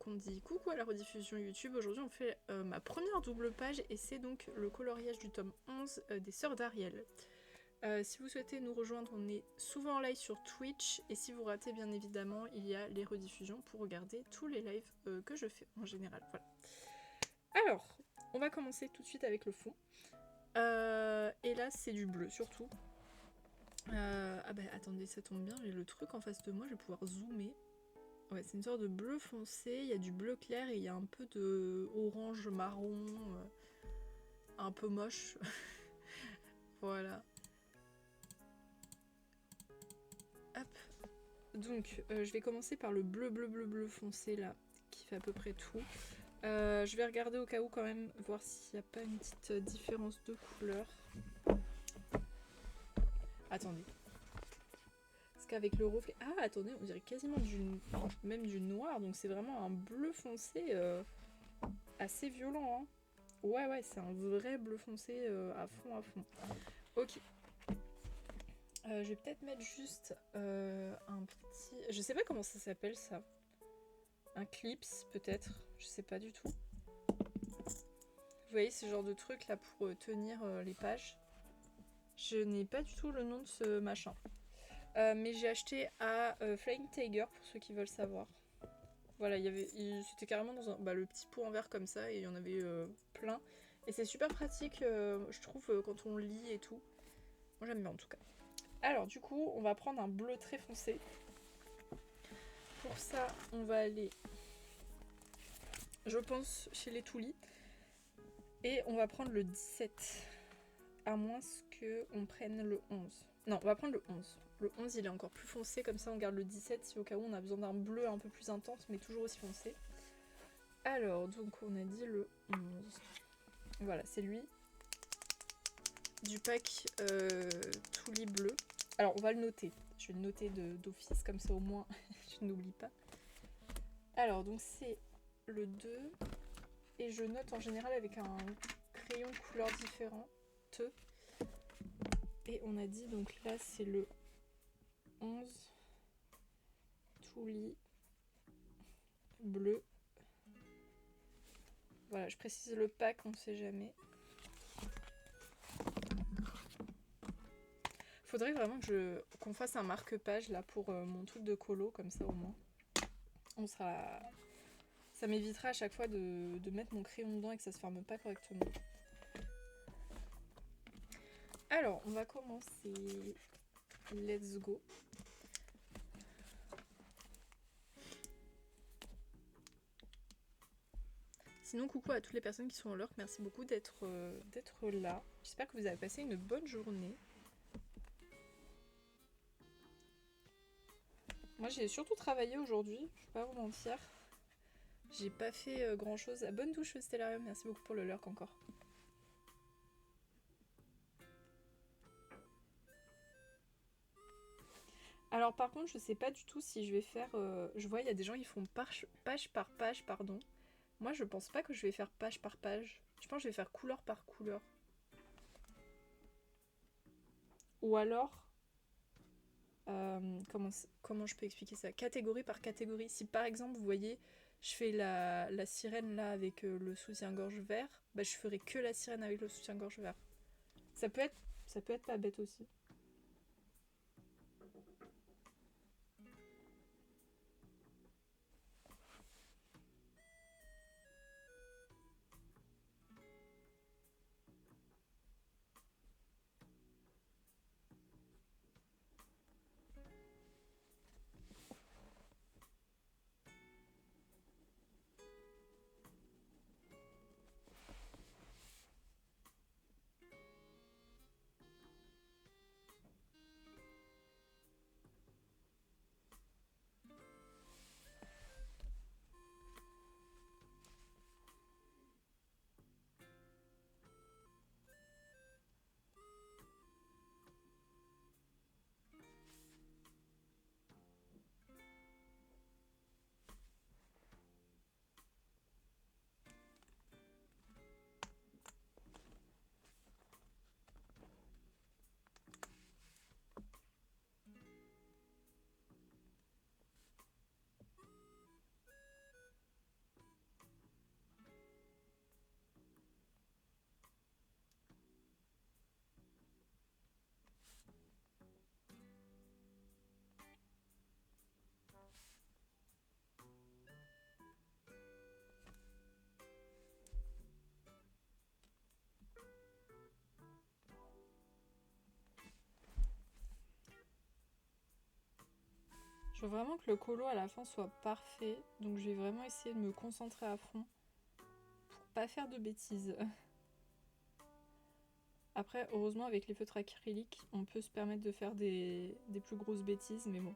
qu'on dit coucou à la rediffusion YouTube. Aujourd'hui on fait ma première double page et c'est donc le coloriage du tome 11 des Sœurs d'Ariel. Si vous souhaitez nous rejoindre, on est souvent en live sur Twitch et si vous ratez bien évidemment il y a les rediffusions pour regarder tous les lives que je fais en général. Voilà. Alors, on va commencer tout de suite avec le fond. Et là c'est du bleu surtout. Ah bah attendez, ça tombe bien, j'ai le truc en face de moi, je vais pouvoir zoomer. Ouais, c'est une sorte de bleu foncé, il y a du bleu clair et il y a un peu de orange marron, un peu moche. Voilà. Hop. Donc, je vais commencer par le bleu foncé là, qui fait à peu près tout. Je vais regarder au cas où quand même, voir s'il n'y a pas une petite différence de couleur. Attendez. Parce qu'avec le reflet... Ah, attendez, on dirait quasiment même du noir, donc c'est vraiment un bleu foncé assez violent, hein. Ouais, c'est un vrai bleu foncé à fond. Ok. Je vais peut-être mettre juste un petit... Je sais pas comment ça s'appelle ça. Un clips peut-être. Je sais pas du tout. Vous voyez ce genre de truc là pour tenir les pages. Je n'ai pas du tout le nom de ce machin. Mais j'ai acheté à Flying Tiger pour ceux qui veulent savoir. Voilà, c'était carrément dans le petit pot en verre comme ça et il y en avait plein. Et c'est super pratique, je trouve, quand on lit et tout. Moi j'aime bien en tout cas. Alors du coup, on va prendre un bleu très foncé. Pour ça, on va aller, je pense, chez les Toulis. Et on va prendre le 17. À moins qu'on prenne le 11. Non, on va prendre le 11. Le 11, il est encore plus foncé, comme ça on garde le 17 si au cas où on a besoin d'un bleu un peu plus intense, mais toujours aussi foncé. Alors, donc on a dit le 11. Voilà, c'est lui. Du pack Toulis bleu. Alors, on va le noter. Je vais le noter d'office, comme ça au moins je n'oublie pas. Alors, donc c'est le 2. Et je note en général avec un crayon couleur différente. Et on a dit, donc là c'est le 11. Toulis bleu. Voilà, je précise le pack, on ne sait jamais. Faudrait vraiment qu'on fasse un marque-page là pour mon truc de colo, comme ça au moins. On sera... Ça m'évitera à chaque fois de mettre mon crayon dedans et que ça se ferme pas correctement. Alors, on va commencer. Let's go. Sinon, coucou à toutes les personnes qui sont en lurk, merci beaucoup d'être là. J'espère que vous avez passé une bonne journée. Moi, j'ai surtout travaillé aujourd'hui, je vais pas vous mentir. J'ai pas fait grand chose. Bonne douche Stellarium, merci beaucoup pour le lurk encore. Alors par contre, je sais pas du tout si je vais faire... je vois, il y a des gens qui font page par page, pardon. Moi, je pense pas que je vais faire page par page. Je pense que je vais faire couleur par couleur. Ou alors... comment je peux expliquer ça? Catégorie par catégorie. Si par exemple, vous voyez, je fais la sirène là avec le soutien-gorge vert, bah je ferai que la sirène avec le soutien-gorge vert. Ça peut être pas bête aussi. Je veux vraiment que le colo à la fin soit parfait, donc je vais vraiment essayer de me concentrer à fond pour pas faire de bêtises. Après, heureusement, avec les feutres acryliques, on peut se permettre de faire des plus grosses bêtises, mais bon.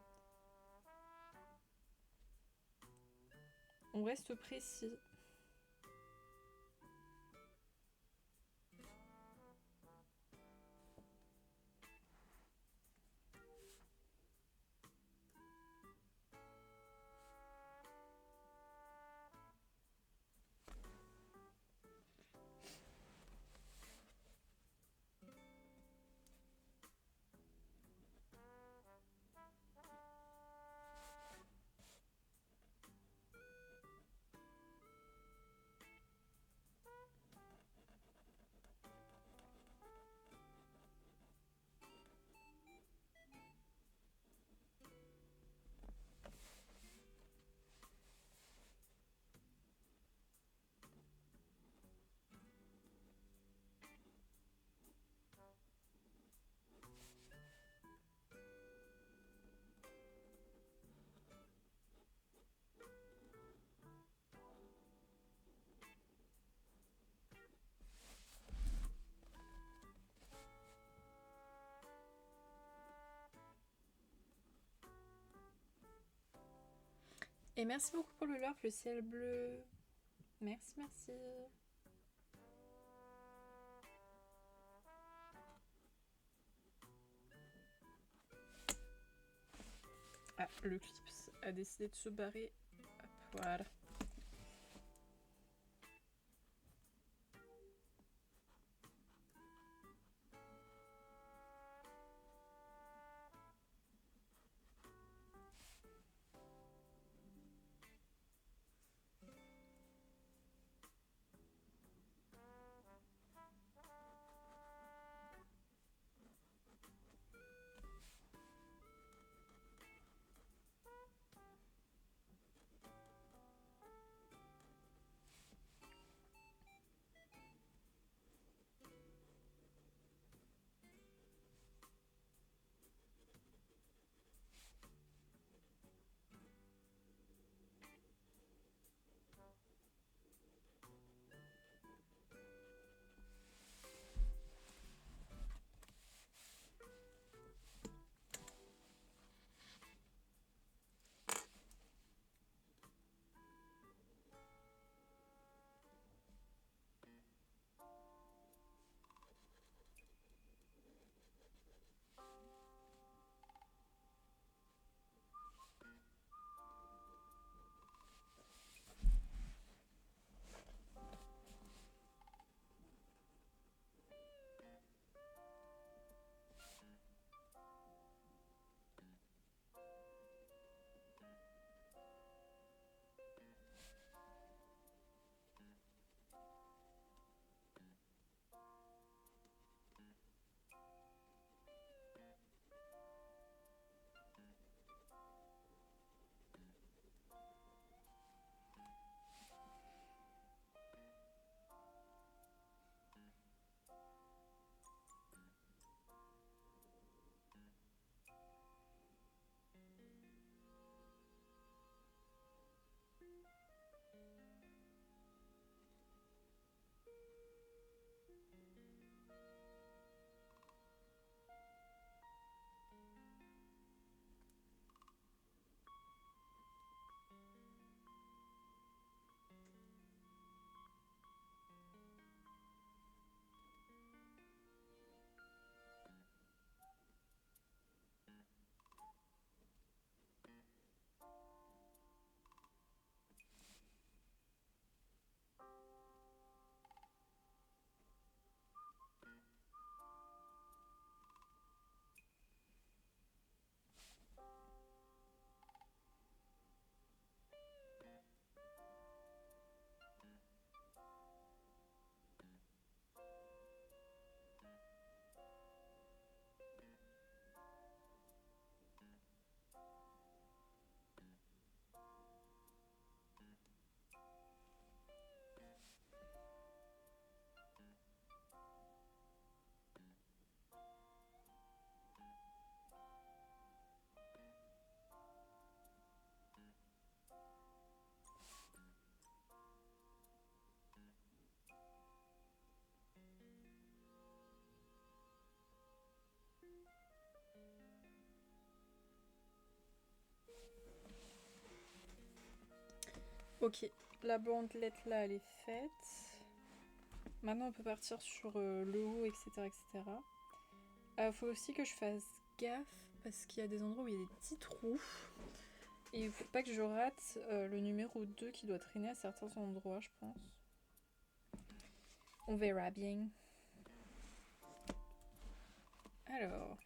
On reste précis. Et merci beaucoup pour le lurk, le ciel bleu. Merci, merci. Ah, le clips a décidé de se barrer. Hop, voilà. Ok, la bandelette là, elle est faite. Maintenant, on peut partir sur le haut, etc. etc. Faut aussi que je fasse gaffe parce qu'il y a des endroits où il y a des petits trous. Et il faut pas que je rate le numéro 2 qui doit traîner à certains endroits, je pense. On verra bien. Alors.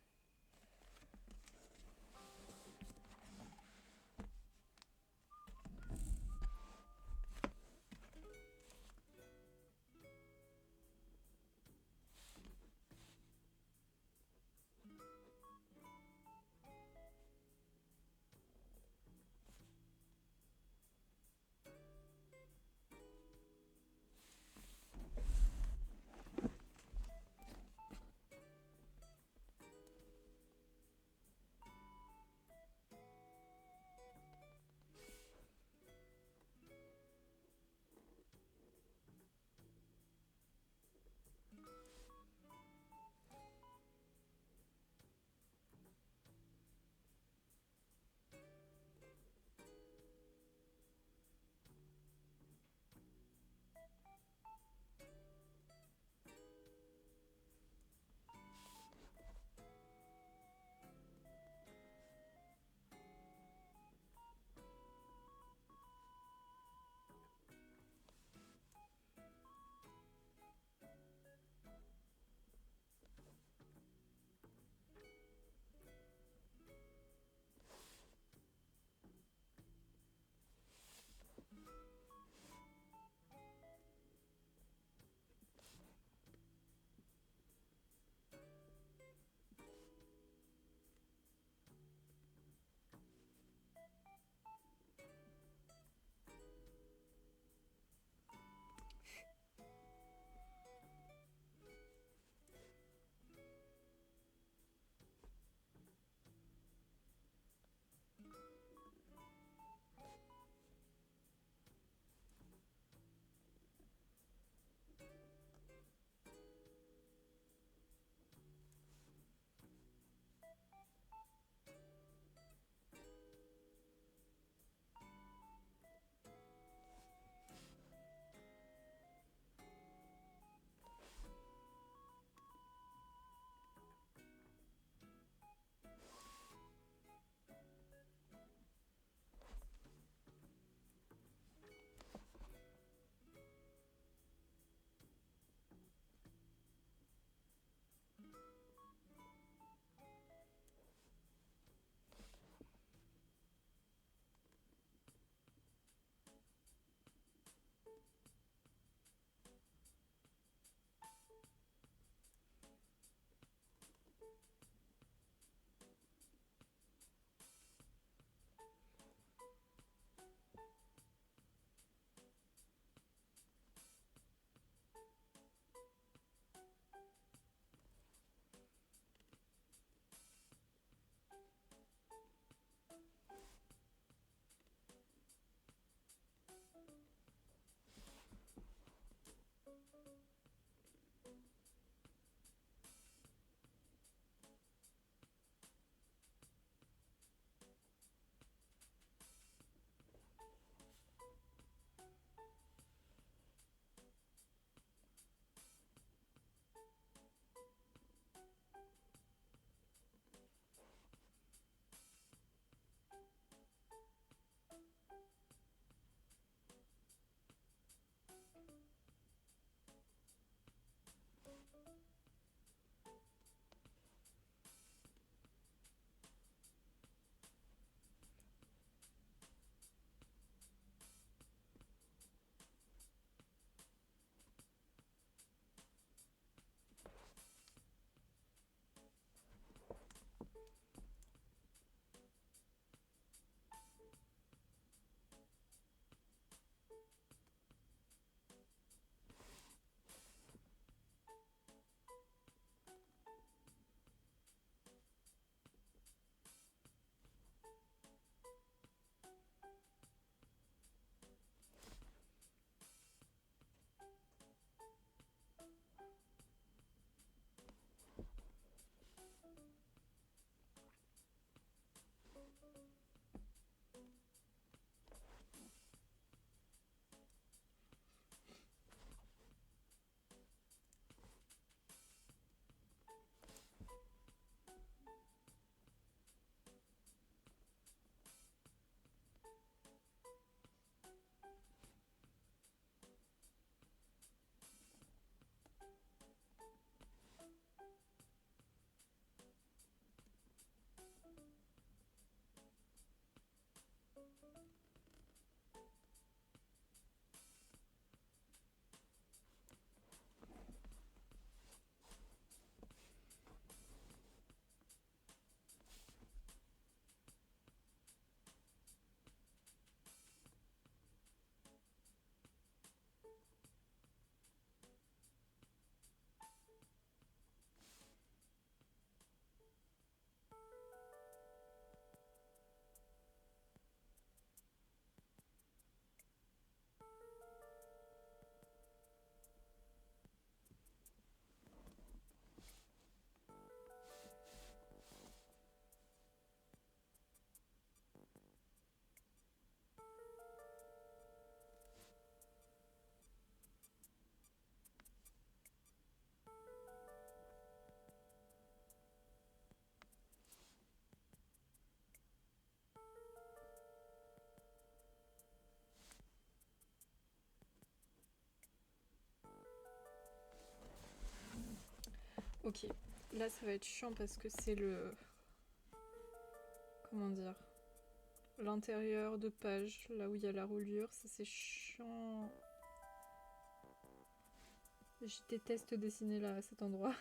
Ok, là ça va être chiant parce que c'est le... Comment dire? L'intérieur de page, là où il y a la reliure, ça c'est chiant. Je déteste dessiner là, à cet endroit.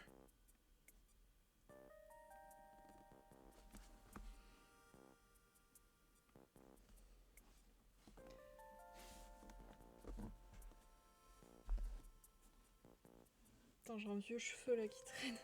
Attends, j'ai un vieux cheveu là qui traîne.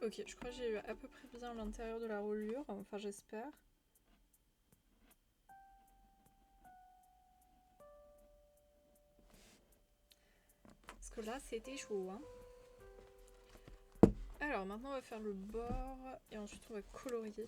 Ok, je crois que j'ai eu à peu près bien l'intérieur de la reliure, enfin j'espère. Parce que là c'était chaud, hein. Alors maintenant on va faire le bord et ensuite on va colorier.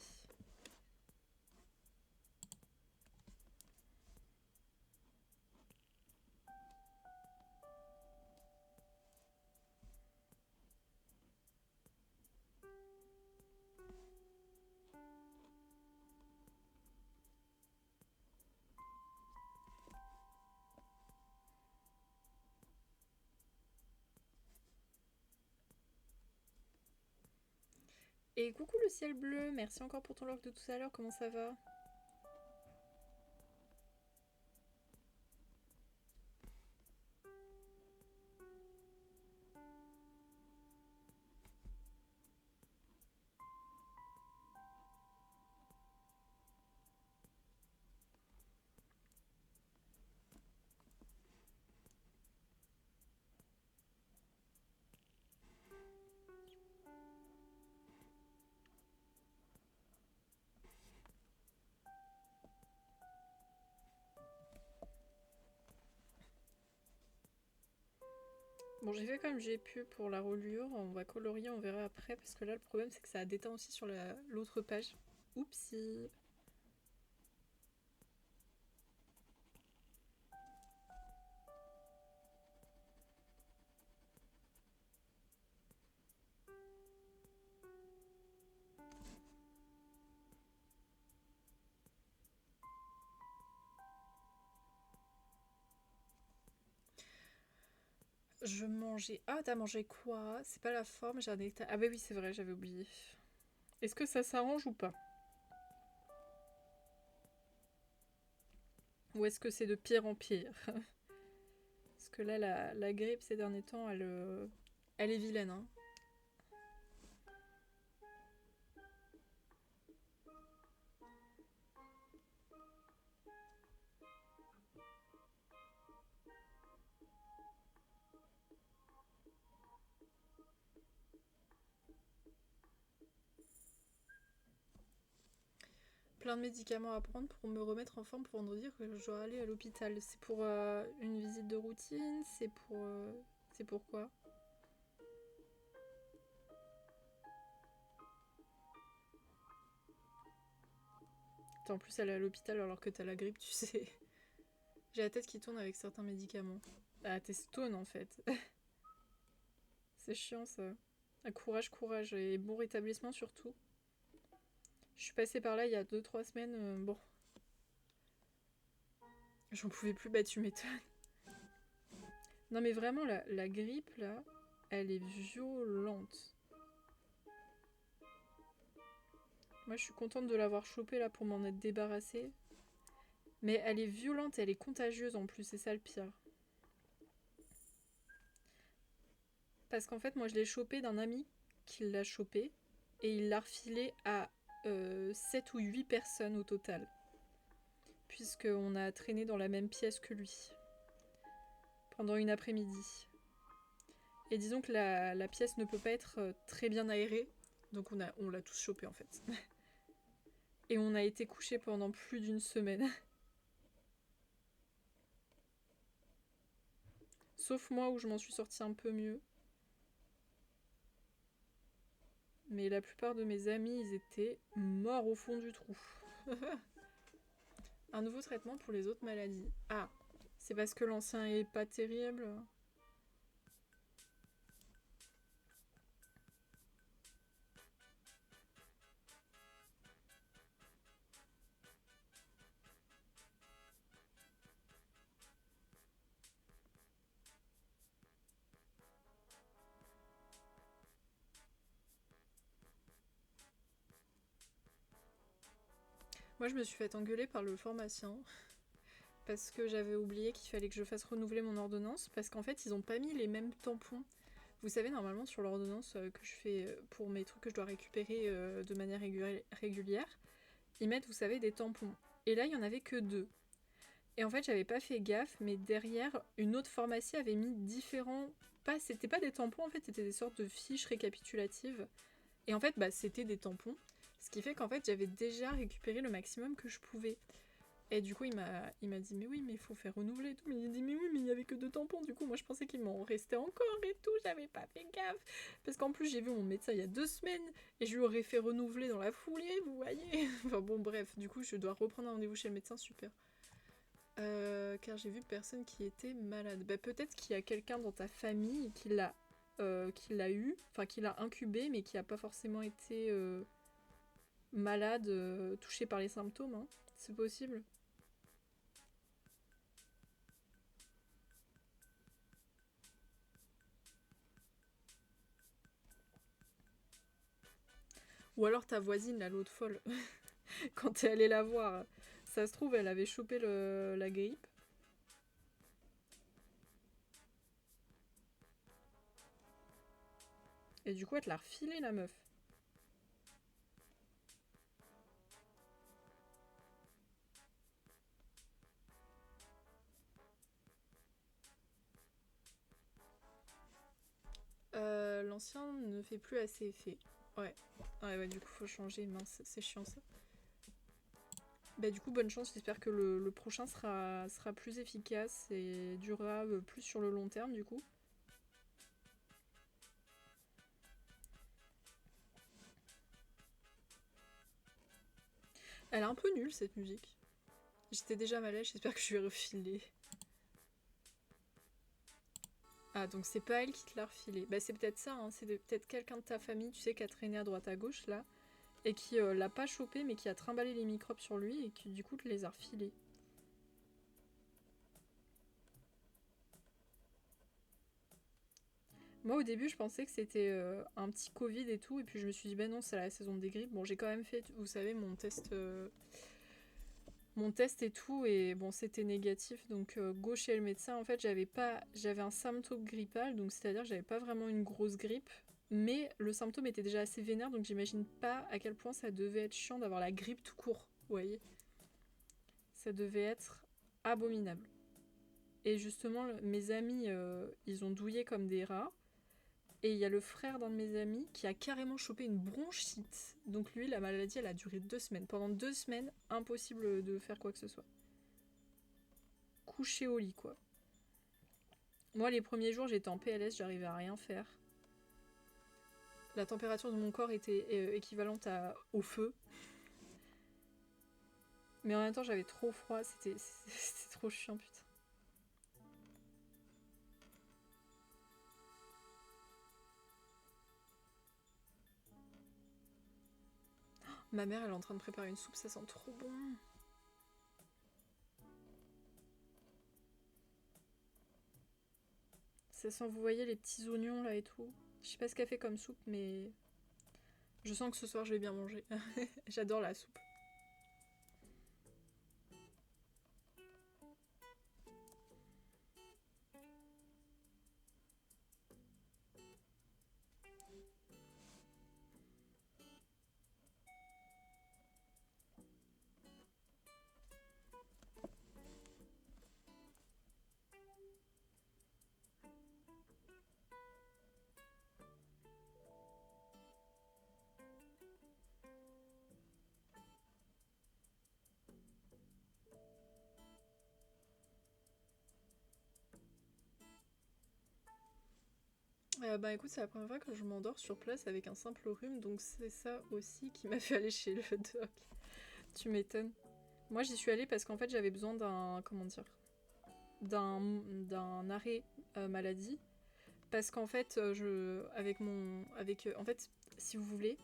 Et coucou le ciel bleu, merci encore pour ton log de tout à l'heure, comment ça va? Bon, j'ai fait comme j'ai pu pour la reliure, on va colorier, on verra après, parce que là le problème c'est que ça a déteint aussi sur l'autre page. Oupsie. Je mangeais... Ah, t'as mangé quoi? C'est pas la forme, j'ai un état... Ah bah oui, c'est vrai, j'avais oublié. Est-ce que ça s'arrange ou pas? Ou est-ce que c'est de pire en pire? Parce que là, la grippe ces derniers temps, elle est vilaine, hein. plein de médicaments à prendre pour me remettre en forme pour vendredi que je dois aller à l'hôpital. C'est pour une visite de routine, c'est pour quoi? T'es en plus aller à l'hôpital alors que t'as la grippe, tu sais. J'ai la tête qui tourne avec certains médicaments. Ah, t'es stone en fait. C'est chiant ça. Ah, courage, courage et bon rétablissement surtout. Je suis passée par là il y a 2-3 semaines. Bon, j'en pouvais plus, bah tu m'étonnes. Non mais vraiment, la grippe là, elle est violente. Moi je suis contente de l'avoir chopée là pour m'en être débarrassée. Mais elle est violente, elle est contagieuse en plus, c'est ça le pire. Parce qu'en fait, moi je l'ai chopée d'un ami qui l'a chopée et il l'a refilée à 7 ou 8 personnes au total. Puisqu'on a traîné dans la même pièce que lui pendant une après-midi. Et disons que la pièce ne peut pas être très bien aérée, donc on l'a tous chopé en fait. Et on a été couchés pendant plus d'une semaine. Sauf moi où je m'en suis sortie un peu mieux. Mais la plupart de mes amis, ils étaient morts au fond du trou. Un nouveau traitement pour les autres maladies. Ah, c'est parce que l'ancien est pas terrible. Moi, je me suis fait engueuler par le pharmacien parce que j'avais oublié qu'il fallait que je fasse renouveler mon ordonnance parce qu'en fait, ils ont pas mis les mêmes tampons. Vous savez, normalement, sur l'ordonnance que je fais pour mes trucs que je dois récupérer de manière régulière, ils mettent, vous savez, des tampons. Et là, il y en avait que 2. Et en fait, j'avais pas fait gaffe, mais derrière, une autre pharmacie avait mis différents. C'était pas des tampons, en fait, c'était des sortes de fiches récapitulatives. Et en fait, bah, c'était des tampons. Ce qui fait qu'en fait, j'avais déjà récupéré le maximum que je pouvais. Et du coup, il m'a dit, mais oui, mais il faut faire renouveler et tout. Mais il a dit, mais oui, mais il n'y avait que 2 tampons. Du coup, moi, je pensais qu'il m'en restait encore et tout. J'avais pas fait gaffe. Parce qu'en plus, j'ai vu mon médecin il y a 2 semaines. Et je lui aurais fait renouveler dans la foulée, vous voyez. Enfin bon, bref. Du coup, je dois reprendre un rendez-vous chez le médecin. Super. Car j'ai vu personne qui était malade. Bah, peut-être qu'il y a quelqu'un dans ta famille qui l'a eu, enfin qui l'a incubé, mais qui n'a pas forcément été malade, touché par les symptômes. Hein. C'est possible. Ou alors ta voisine, là, l'autre folle, quand t'es allée la voir, ça se trouve, elle avait chopé la grippe. Et du coup, elle te l'a refilé, la meuf. L'ancien ne fait plus assez effet. Ouais. Ouais, du coup, faut changer. Mince, c'est chiant ça. Bah du coup, bonne chance, j'espère que le prochain sera plus efficace et durera plus sur le long terme du coup. Elle est un peu nulle cette musique. J'étais déjà mal à l'aise, j'espère que je vais refiler. Ah donc c'est pas elle qui te l'a refilé. Bah c'est peut-être ça, hein. C'est peut-être quelqu'un de ta famille, tu sais, qui a traîné à droite à gauche là, et qui l'a pas chopé mais qui a trimballé les microbes sur lui et qui du coup te les a refilés. Moi au début je pensais que c'était un petit Covid et tout, et puis je me suis dit ben non c'est la saison des grippes. Bon j'ai quand même fait, vous savez, mon test et tout, et bon c'était négatif, donc go chez le médecin. En fait j'avais un symptôme grippal, donc c'est à dire que j'avais pas vraiment une grosse grippe, mais le symptôme était déjà assez vénère, donc j'imagine pas à quel point ça devait être chiant d'avoir la grippe tout court, vous voyez. Ça devait être abominable. Et justement mes amis ils ont douillé comme des rats, Et il y a le frère d'un de mes amis qui a carrément chopé une bronchite. Donc lui, la maladie, elle a duré 2 semaines. Pendant 2 semaines, impossible de faire quoi que ce soit. Couché au lit, quoi. Moi, les premiers jours, j'étais en PLS, j'arrivais à rien faire. La température de mon corps était équivalente au feu. Mais en même temps, j'avais trop froid, c'était trop chiant, putain. Ma mère, elle est en train de préparer une soupe, ça sent trop bon. Ça sent, vous voyez, les petits oignons là et tout. Je sais pas ce qu'elle fait comme soupe, mais je sens que ce soir, je vais bien manger. J'adore la soupe. Bah écoute, c'est la première fois que je m'endors sur place avec un simple rhume, donc c'est ça aussi qui m'a fait aller chez le doc. Tu m'étonnes. Moi j'y suis allée parce qu'en fait j'avais besoin d'un, comment dire, d'un arrêt maladie. Parce qu'en fait, en fait, si vous voulez,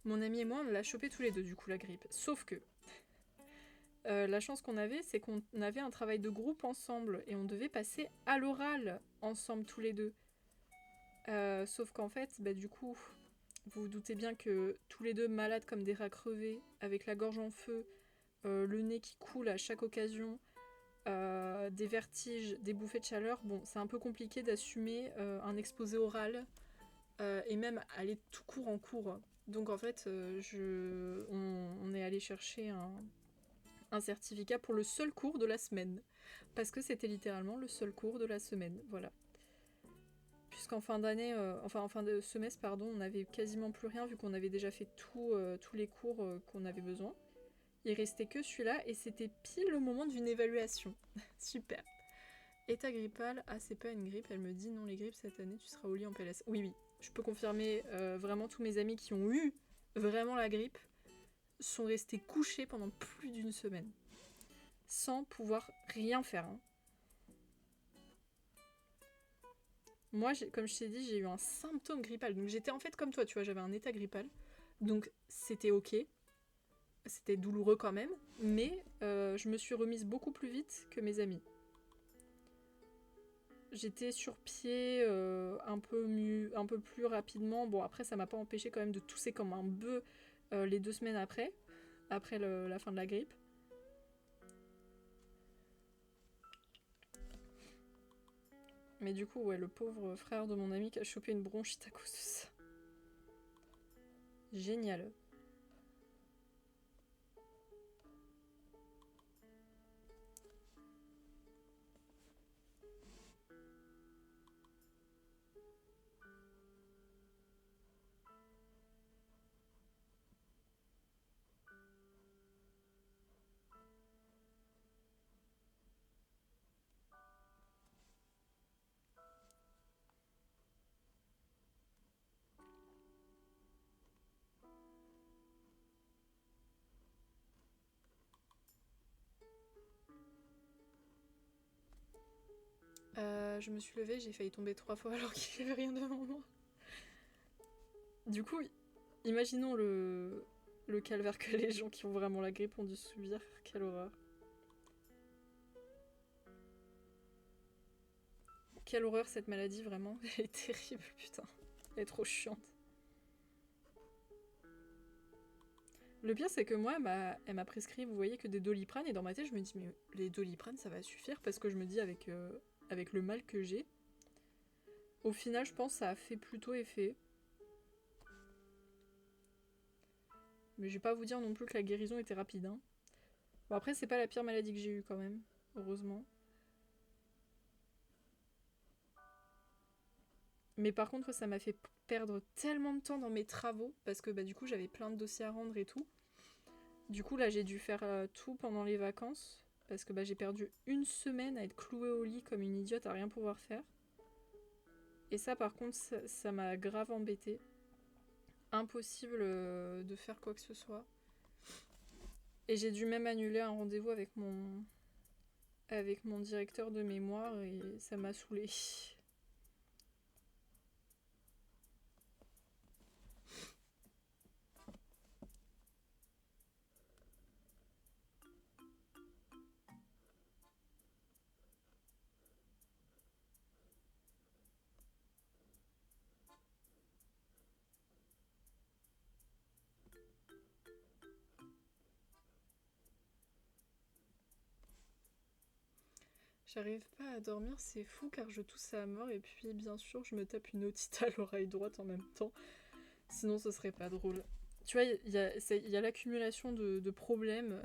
mon ami et moi, on l'a chopé tous les deux, du coup, la grippe. Sauf que, la chance qu'on avait, c'est qu'on avait un travail de groupe ensemble et on devait passer à l'oral ensemble tous les deux. Sauf qu'en fait, bah, du coup, vous vous doutez bien que tous les deux malades comme des rats crevés, avec la gorge en feu, le nez qui coule à chaque occasion, des vertiges, des bouffées de chaleur, bon, c'est un peu compliqué d'assumer un exposé oral et même aller tout court en cours. Donc en fait, on est allé chercher un certificat pour le seul cours de la semaine. Parce que c'était littéralement le seul cours de la semaine, voilà. Puisqu'en fin d'année, en fin de semestre, pardon, on n'avait quasiment plus rien vu qu'on avait déjà fait tous les cours qu'on avait besoin. Il restait que celui-là et c'était pile le moment d'une évaluation. Super. État grippal, ah c'est pas une grippe, elle me dit non les grippes cette année tu seras au lit en PLS. Oui oui, je peux confirmer, vraiment tous mes amis qui ont eu vraiment la grippe sont restés couchés pendant plus d'une semaine. Sans pouvoir rien faire. Hein. Moi, comme je t'ai dit, j'ai eu un symptôme grippal. Donc j'étais en fait comme toi, tu vois, j'avais un état grippal. Donc c'était ok. C'était douloureux quand même. Mais je me suis remise beaucoup plus vite que mes amis. J'étais sur pied un peu plus rapidement. Bon, après, ça m'a pas empêché quand même de tousser comme un bœuf les 2 semaines après la fin de la grippe. Mais du coup, ouais, le pauvre frère de mon ami qui a chopé une bronchite à cause de ça. Génial. Je me suis levée, j'ai failli tomber 3 fois alors qu'il n'y avait rien devant moi. Du coup, imaginons le calvaire que les gens qui ont vraiment la grippe ont dû subir. Quelle horreur. Quelle horreur cette maladie, vraiment. Elle est terrible, putain. Elle est trop chiante. Le pire, c'est que moi, elle m'a prescrit, vous voyez, que des Doliprane. Et dans ma tête, je me dis, mais les Doliprane, ça va suffire. Parce que je me dis, avec le mal que j'ai, au final, je pense que ça a fait plutôt effet. Mais je vais pas vous dire non plus que la guérison était rapide. Hein. Bon, après, c'est pas la pire maladie que j'ai eue quand même. Heureusement. Mais par contre, ça m'a fait perdre tellement de temps dans mes travaux, parce que du coup, j'avais plein de dossiers à rendre et tout. Du coup, là, j'ai dû faire tout pendant les vacances, parce que j'ai perdu une semaine à être clouée au lit comme une idiote à rien pouvoir faire. Et ça, par contre, ça m'a grave embêtée. Impossible de faire quoi que ce soit. Et j'ai dû même annuler un rendez-vous avec mon directeur de mémoire et ça m'a saoulée. J'arrive pas à dormir, c'est fou car je tousse à mort et puis bien sûr je me tape une otite à l'oreille droite en même temps. Sinon ce serait pas drôle. Tu vois, il y a l'accumulation de problèmes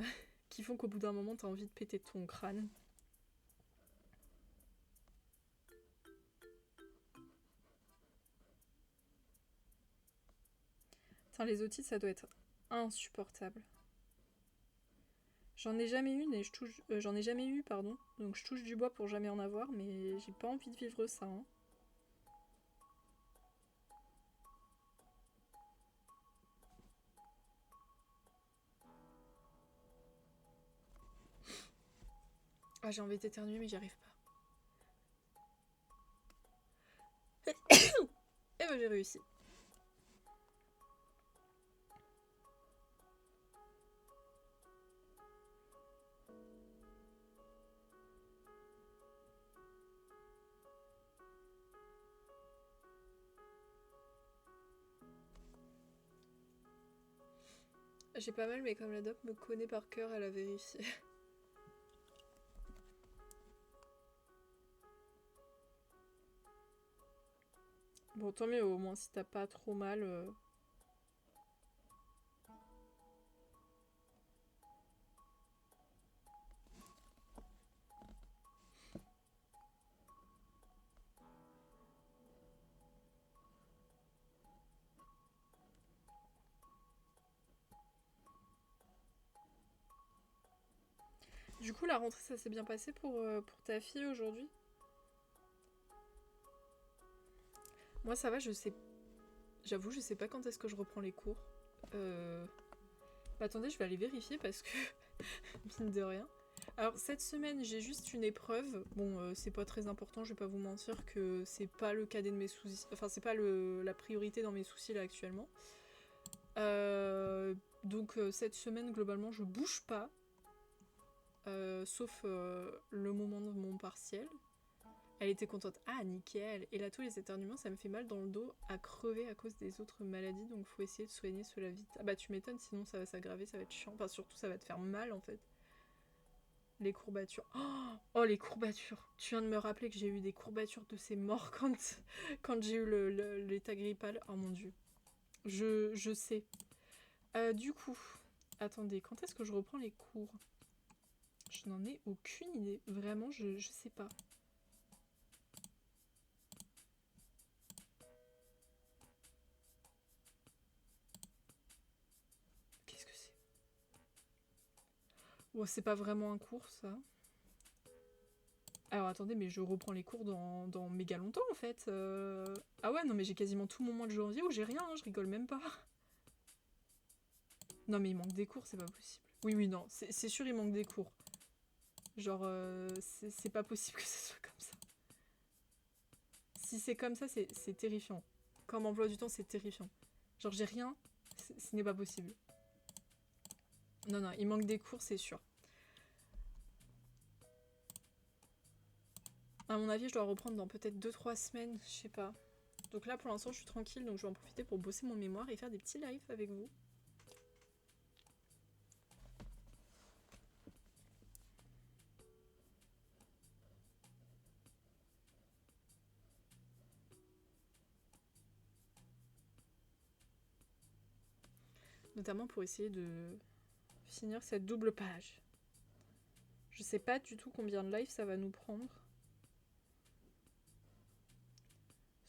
qui font qu'au bout d'un moment t'as envie de péter ton crâne. Putain, les otites ça doit être insupportable. J'en ai jamais une et j'en ai jamais eu, pardon. Donc je touche du bois pour jamais en avoir, mais j'ai pas envie de vivre ça. Hein. Ah, j'ai envie d'éternuer, mais j'y arrive pas. Et j'ai réussi. J'ai pas mal, mais comme la doc me connaît par cœur, elle a vérifié. Bon, tant mieux, au moins si t'as pas trop mal. Du coup, la rentrée, ça s'est bien passé pour ta fille aujourd'hui? Moi, ça va, je sais. J'avoue, je sais pas quand est-ce que je reprends les cours. Attendez, je vais aller vérifier parce que. Mine de rien. Alors, cette semaine, j'ai juste une épreuve. Bon, c'est pas très important, je vais pas vous mentir que c'est pas le cadet de mes soucis. Enfin, c'est pas la priorité dans mes soucis là actuellement. Donc, cette semaine, globalement, je bouge pas. Sauf le moment de mon partiel. Elle était contente. Ah, nickel. Et là, tous les éternuements, ça me fait mal dans le dos à crever à cause des autres maladies. Donc, faut essayer de soigner cela vite. Ah bah, tu m'étonnes, sinon ça va s'aggraver, ça va être chiant. Enfin, surtout, ça va te faire mal en fait. Les courbatures. Oh, les courbatures. Tu viens de me rappeler que j'ai eu des courbatures de ces morts quand j'ai eu l'état grippal. Oh mon dieu. Je sais. Du coup, attendez, quand est-ce que je reprends les cours? Je n'en ai aucune idée. Vraiment, je sais pas. Qu'est-ce que c'est? Oh, c'est pas vraiment un cours, ça. Alors attendez, mais je reprends les cours dans méga longtemps en fait. Ah ouais, non mais j'ai quasiment tout mon mois de janvier où j'ai rien, hein, je rigole même pas. Non mais il manque des cours, c'est pas possible. Oui, oui, non, c'est sûr il manque des cours. Genre, c'est pas possible que ce soit comme ça. Si c'est comme ça, c'est terrifiant. Comme emploi du temps, c'est terrifiant. Genre j'ai rien, ce n'est pas possible. Non, non, il manque des cours, c'est sûr. À mon avis, je dois reprendre dans peut-être 2-3 semaines, je sais pas. Donc là, pour l'instant, je suis tranquille, donc je vais en profiter pour bosser mon mémoire et faire des petits lives avec vous. Notamment pour essayer de finir cette double page. Je sais pas du tout combien de lives ça va nous prendre.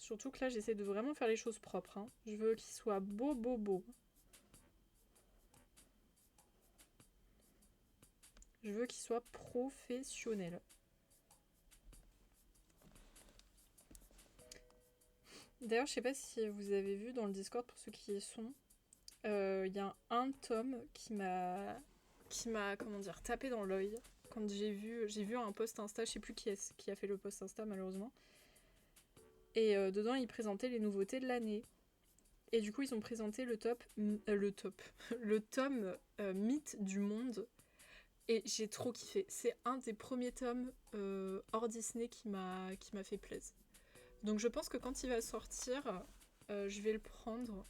Surtout que là, j'essaie de vraiment faire les choses propres. Hein. Je veux qu'il soit beau, beau, beau. Je veux qu'il soit professionnel. D'ailleurs, je sais pas si vous avez vu dans le Discord, pour ceux qui y sont, il y a un tome qui m'a, comment dire, tapé dans l'œil. Quand j'ai vu un post Insta, je sais plus qui a fait le post Insta malheureusement. Et dedans, ils présentaient les nouveautés de l'année. Et du coup, ils ont présenté le le tome Mythe du monde. Et j'ai trop kiffé. C'est un des premiers tomes hors Disney qui m'a fait plaisir. Donc je pense que quand il va sortir, je vais le prendre.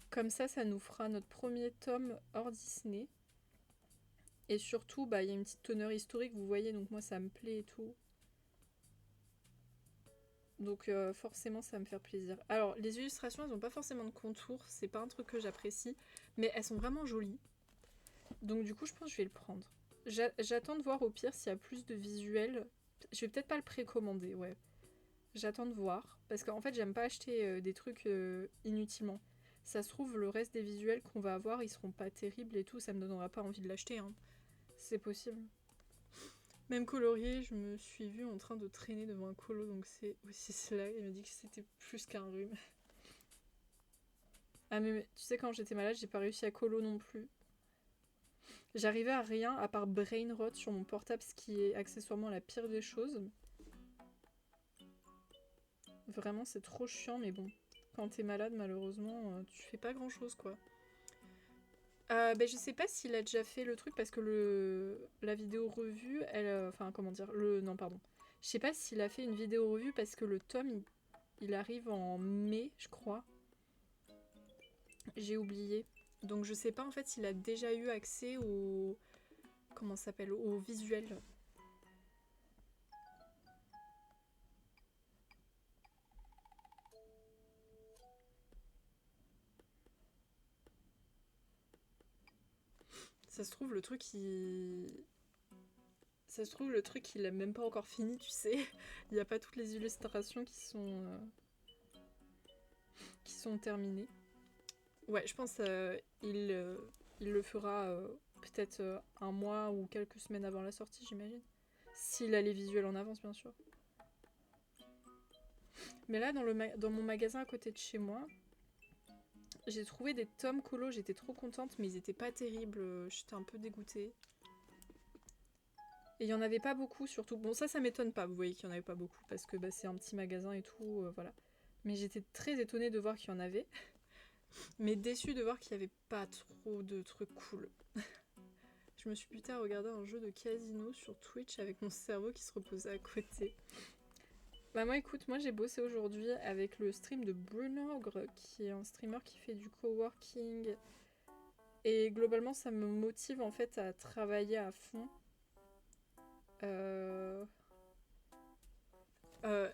Comme ça nous fera notre premier tome hors Disney. Et surtout, il y a une petite teneur historique, vous voyez, donc moi ça me plaît et tout. Donc forcément ça va me faire plaisir. Alors les illustrations, elles n'ont pas forcément de contour, c'est pas un truc que j'apprécie, mais elles sont vraiment jolies. Donc du coup je pense que je vais le prendre. J'attends de voir au pire s'il y a plus de visuels. Je vais peut-être pas le précommander, ouais. J'attends de voir, parce qu'en fait j'aime pas acheter des trucs inutilement. Ça se trouve, le reste des visuels qu'on va avoir, ils seront pas terribles et tout, ça me donnera pas envie de l'acheter, hein. C'est possible. Même colorier, je me suis vue en train de traîner devant un colo, donc c'est aussi cela. Il m'a dit que c'était plus qu'un rhume. Ah mais tu sais, quand j'étais malade, j'ai pas réussi à colo non plus. J'arrivais à rien à part brain rot sur mon portable, ce qui est accessoirement la pire des choses. Vraiment, c'est trop chiant, mais bon. Quand t'es malade, malheureusement, tu fais pas grand chose, quoi. Je sais pas s'il a déjà fait le truc parce que la vidéo revue, enfin, comment dire, non, pardon. Je sais pas s'il a fait une vidéo revue parce que le tome, il arrive en mai, je crois. J'ai oublié. Donc je sais pas en fait s'il a déjà eu accès au... Comment ça s'appelle? Au visuel. Ça se trouve, le truc, Ça se trouve, le truc, il a même pas encore fini, tu sais. Il n'y a pas toutes les illustrations qui sont terminées. Ouais, je pense il le fera peut-être un mois ou quelques semaines avant la sortie, j'imagine. S'il a les visuels en avance, bien sûr. Mais là, dans mon magasin à côté de chez moi, j'ai trouvé des tomes colo, j'étais trop contente, mais ils étaient pas terribles, j'étais un peu dégoûtée. Et il y en avait pas beaucoup, surtout. Bon, ça m'étonne pas, vous voyez qu'il y en avait pas beaucoup, parce que c'est un petit magasin et tout, voilà. Mais j'étais très étonnée de voir qu'il y en avait, mais déçue de voir qu'il y avait pas trop de trucs cool. Je me suis butée à regarder un jeu de casino sur Twitch avec mon cerveau qui se reposait à côté. Bah moi écoute, moi j'ai bossé aujourd'hui avec le stream de Brunogre, qui est un streamer qui fait du coworking. Et globalement ça me motive en fait à travailler à fond. Et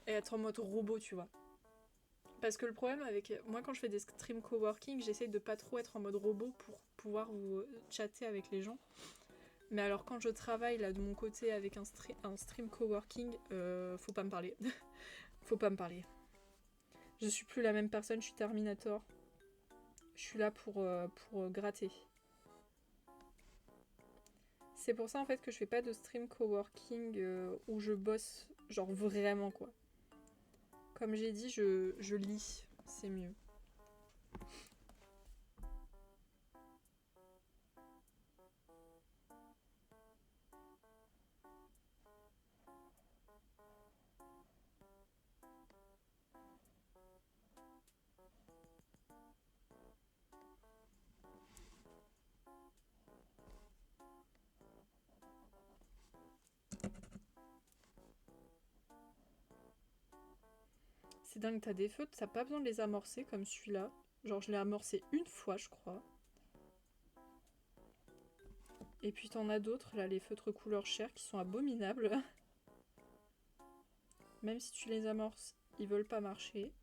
être en mode robot, tu vois. Parce que le problème avec... Moi quand je fais des streams coworking, j'essaye de pas trop être en mode robot pour pouvoir vous chatter avec les gens. Mais alors quand je travaille là de mon côté avec un stream coworking, faut pas me parler. Faut pas me parler. Je suis plus la même personne, je suis Terminator. Je suis là pour gratter. C'est pour ça en fait que je fais pas de stream coworking où je bosse, genre vraiment quoi. Comme j'ai dit, je lis, c'est mieux. C'est dingue, t'as des feux, t'as pas besoin de les amorcer comme celui-là. Genre je l'ai amorcé une fois je crois. Et puis t'en as d'autres, là, les feutres couleur chair qui sont abominables. Même si tu les amorces, ils veulent pas marcher.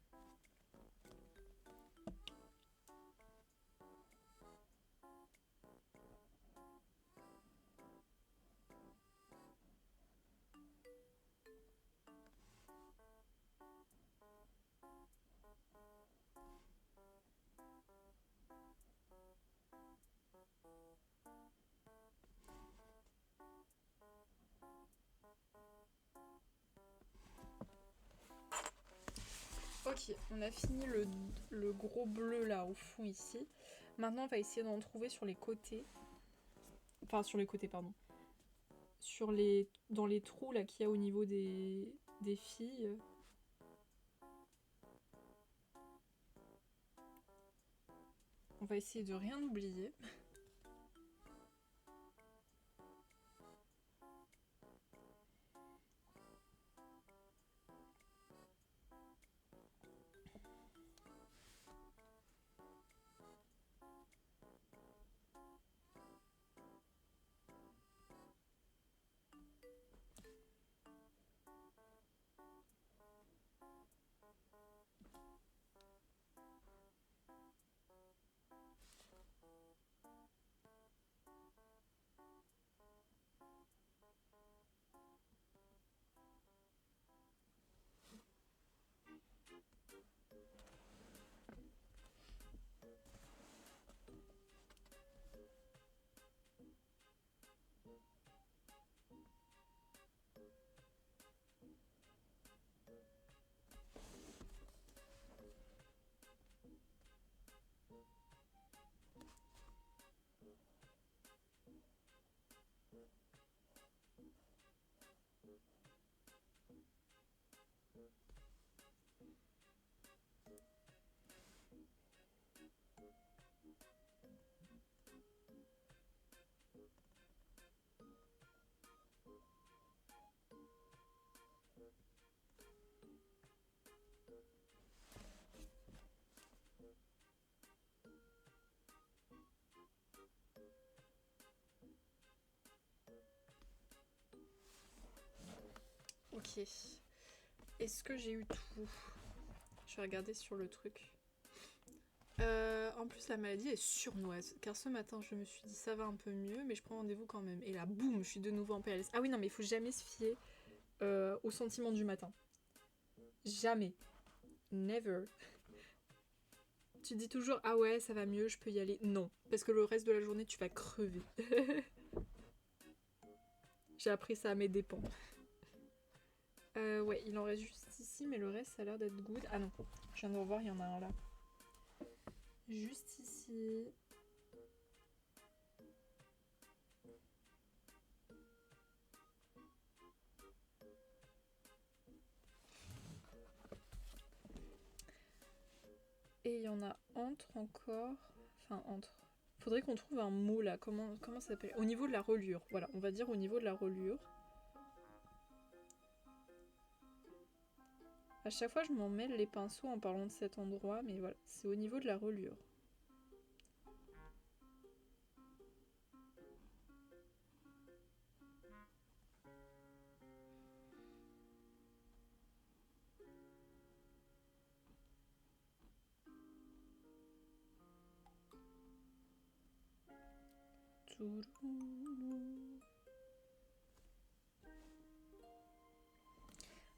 Ok, on a fini le gros bleu là au fond ici. Maintenant on va essayer d'en trouver sur les côtés. Enfin sur les côtés pardon. Dans les trous là qu'il y a au niveau des filles. On va essayer de rien oublier. Ok. Est-ce que j'ai eu tout? Je vais regarder sur le truc. En plus, la maladie est surnoise. Car ce matin, je me suis dit ça va un peu mieux, mais je prends rendez-vous quand même. Et là, boum, je suis de nouveau en PLS. Ah oui, non, mais il faut jamais se fier au sentiment du matin. Jamais. Never. Tu dis toujours ah ouais, ça va mieux, je peux y aller. Non, parce que le reste de la journée, tu vas crever. J'ai appris ça à mes dépens. Ouais, il en reste juste ici, mais le reste, ça a l'air d'être good. Ah non, je viens de revoir, il y en a un là. Juste ici. Et il y en a entre encore. Enfin, entre. Faudrait qu'on trouve un mot là. Comment ça s'appelle? Au niveau de la reliure. Voilà, on va dire au niveau de la reliure. À chaque fois, je m'en mêle les pinceaux en parlant de cet endroit, mais voilà, c'est au niveau de la reliure.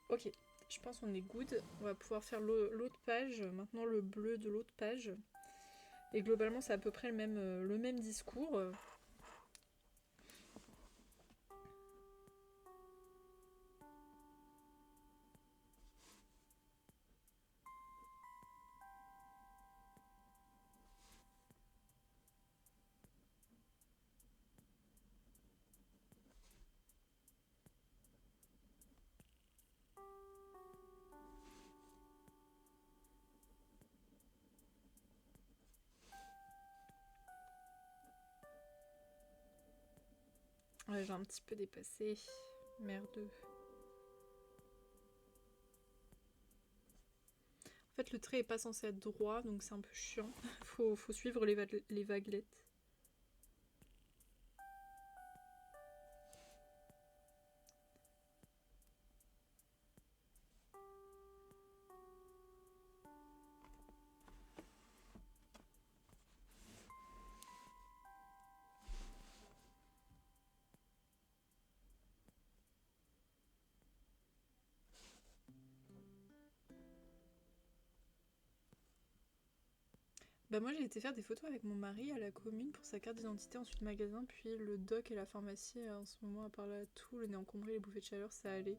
Ok, je pense qu'on est good. On va pouvoir faire l'autre page, maintenant le bleu de l'autre page. Et globalement, c'est à peu près le même discours. Ouais, j'ai un petit peu dépassé. Merdeux. En fait, le trait est pas censé être droit, donc c'est un peu chiant. faut suivre les vaguelettes. Bah moi j'ai été faire des photos avec mon mari à la commune pour sa carte d'identité, ensuite magasin, puis le doc et la pharmacie en ce moment à part là tout, le nez encombré, les bouffées de chaleur, ça allait.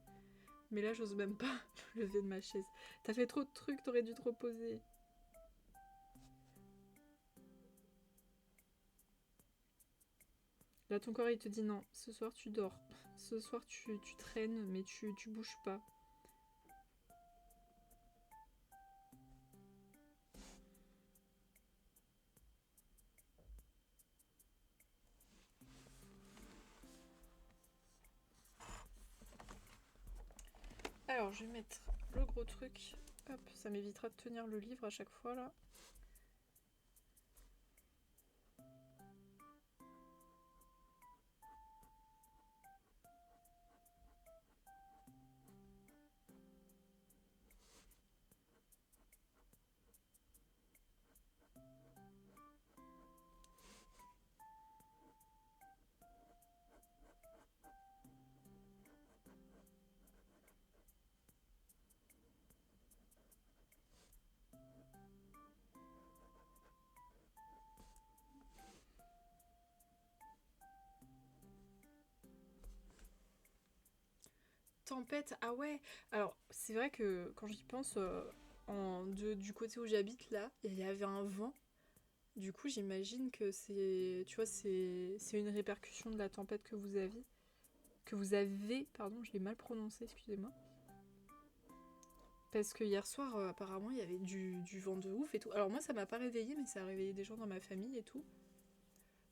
Mais là, j'ose même pas me lever de ma chaise. T'as fait trop de trucs, t'aurais dû te reposer. Là, ton corps, il te dit non, ce soir, tu dors. Ce soir, tu traînes, mais tu bouges pas. Alors, je vais mettre le gros truc. Hop, ça m'évitera de tenir le livre à chaque fois, là. Tempête, ah ouais. Alors, c'est vrai que quand j'y pense, du côté où j'habite, là, il y avait un vent. Du coup, j'imagine que c'est, tu vois, c'est une répercussion de la tempête que vous aviez. Que vous avez, pardon, je l'ai mal prononcé, excusez-moi. Parce que hier soir, apparemment, il y avait du vent de ouf et tout. Alors moi, ça m'a pas réveillée, mais ça a réveillé des gens dans ma famille et tout.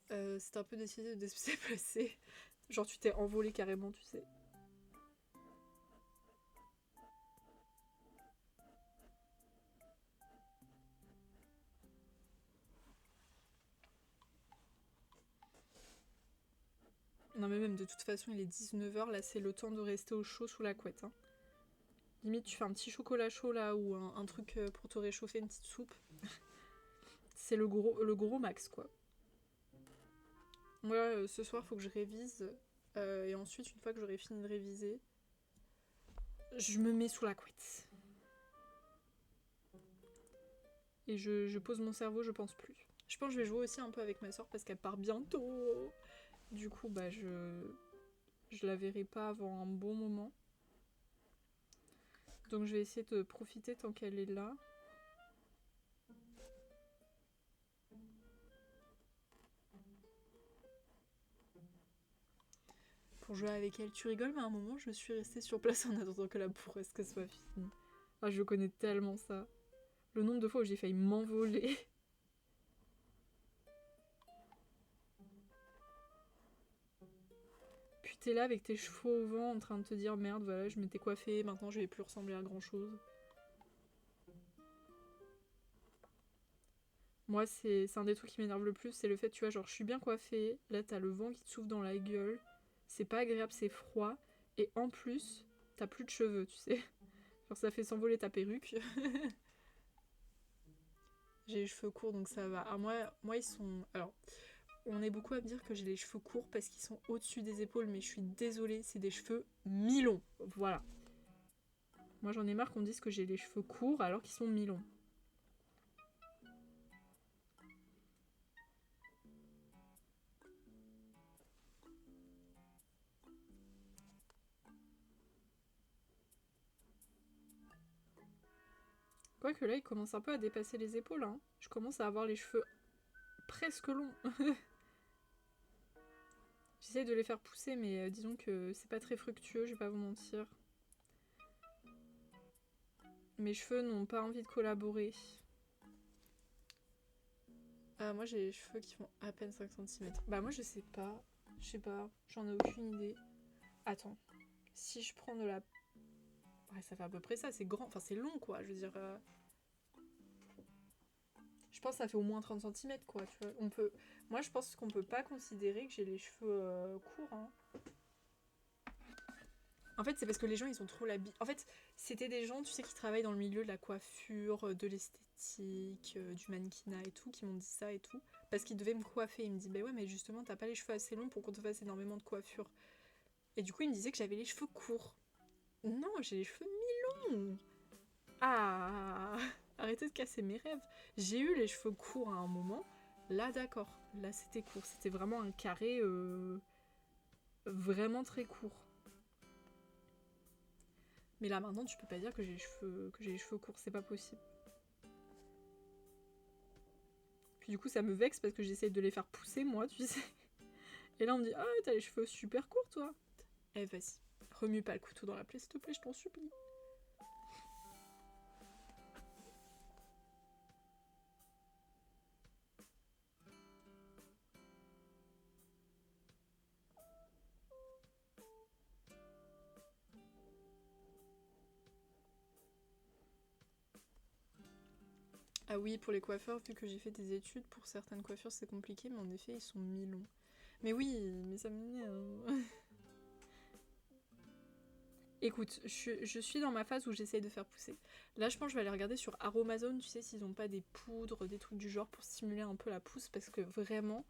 C'était un peu décidé de se déplacer. Genre, tu t'es envolé carrément, tu sais. Non mais même de toute façon il est 19h, là c'est le temps de rester au chaud sous la couette. Hein. Limite tu fais un petit chocolat chaud là ou un truc pour te réchauffer, une petite soupe. C'est le gros max quoi. Moi ce soir faut que je révise et ensuite une fois que j'aurai fini de réviser, je me mets sous la couette. Et je pose mon cerveau, je pense plus. Je pense que je vais jouer aussi un peu avec ma soeur parce qu'elle part bientôt. Du coup bah je la verrai pas avant un bon moment. Donc je vais essayer de profiter tant qu'elle est là. Pour jouer avec elle. Tu rigoles, mais à un moment, je suis restée sur place en attendant que la bourrasque soit finie. Ah, je connais tellement ça. Le nombre de fois où j'ai failli m'envoler. Puis t'es là avec tes cheveux au vent en train de te dire merde, voilà, je m'étais coiffée, maintenant je vais plus ressembler à grand chose. Moi, c'est un des trucs qui m'énerve le plus, c'est le fait, tu vois, genre je suis bien coiffée, là t'as le vent qui te souffle dans la gueule, c'est pas agréable, c'est froid, et en plus, t'as plus de cheveux, tu sais. Genre ça fait s'envoler ta perruque. J'ai les cheveux courts donc ça va. Ah, moi ils sont. Alors, on est beaucoup à me dire que j'ai les cheveux courts parce qu'ils sont au-dessus des épaules, mais je suis désolée, c'est des cheveux mi-longs. Voilà. Moi j'en ai marre qu'on dise que j'ai les cheveux courts alors qu'ils sont mi-longs. Quoique là, il commence un peu à dépasser les épaules. Hein. Je commence à avoir les cheveux presque longs. J'essaie de les faire pousser, mais disons que c'est pas très fructueux, je vais pas vous mentir. Mes cheveux n'ont pas envie de collaborer. Ah, moi j'ai les cheveux qui font à peine 5 cm. Bah, moi je sais pas. Je sais pas, j'en ai aucune idée. Attends, si je prends de la. Ouais, ça fait à peu près ça, c'est grand, enfin c'est long quoi, je veux dire. Je pense que ça fait au moins 30 cm quoi, tu vois. On peut. Moi je pense qu'on peut pas considérer que j'ai les cheveux courts. Hein. En fait, c'est parce que les gens ils ont trop l'habitude. En fait, c'était des gens, tu sais, qui travaillent dans le milieu de la coiffure, de l'esthétique, du mannequinat et tout, qui m'ont dit ça et tout. Parce qu'ils devaient me coiffer. Ils me disent, bah ouais, mais justement, t'as pas les cheveux assez longs pour qu'on te fasse énormément de coiffure. Et du coup, ils me disaient que j'avais les cheveux courts. Non, j'ai les cheveux mi-longs. Ah, arrêtez de casser mes rêves. J'ai eu les cheveux courts à un moment. Là, d'accord. Là, c'était court. C'était vraiment un carré vraiment très court. Mais là maintenant tu peux pas dire que j'ai les cheveux courts, c'est pas possible. Puis du coup ça me vexe parce que j'essaye de les faire pousser moi, tu sais. Et là on me dit ah t'as les cheveux super courts toi. Eh vas-y, remue pas le couteau dans la plaie s'il te plaît, je t'en supplie. Ah oui, pour les coiffeurs, vu que j'ai fait des études, pour certaines coiffures c'est compliqué, mais en effet ils sont mi-longs. Mais oui, mais ça m'énerve. Écoute, je suis dans ma phase où j'essaye de faire pousser. Là, je pense que je vais aller regarder sur Aromazone, tu sais, s'ils ont pas des poudres, des trucs du genre pour stimuler un peu la pousse, parce que vraiment,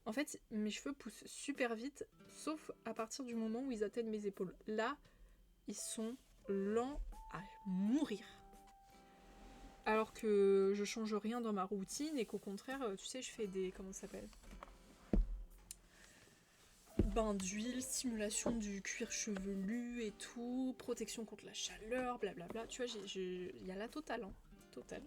en fait, mes cheveux poussent super vite, sauf à partir du moment où ils atteignent mes épaules. Là, ils sont lents à mourir. Alors que je change rien dans ma routine et qu'au contraire, tu sais, je fais des... comment ça s'appelle ? Bain d'huile, stimulation du cuir chevelu et tout, protection contre la chaleur, blablabla. Tu vois, il y a la totale, hein. Totale.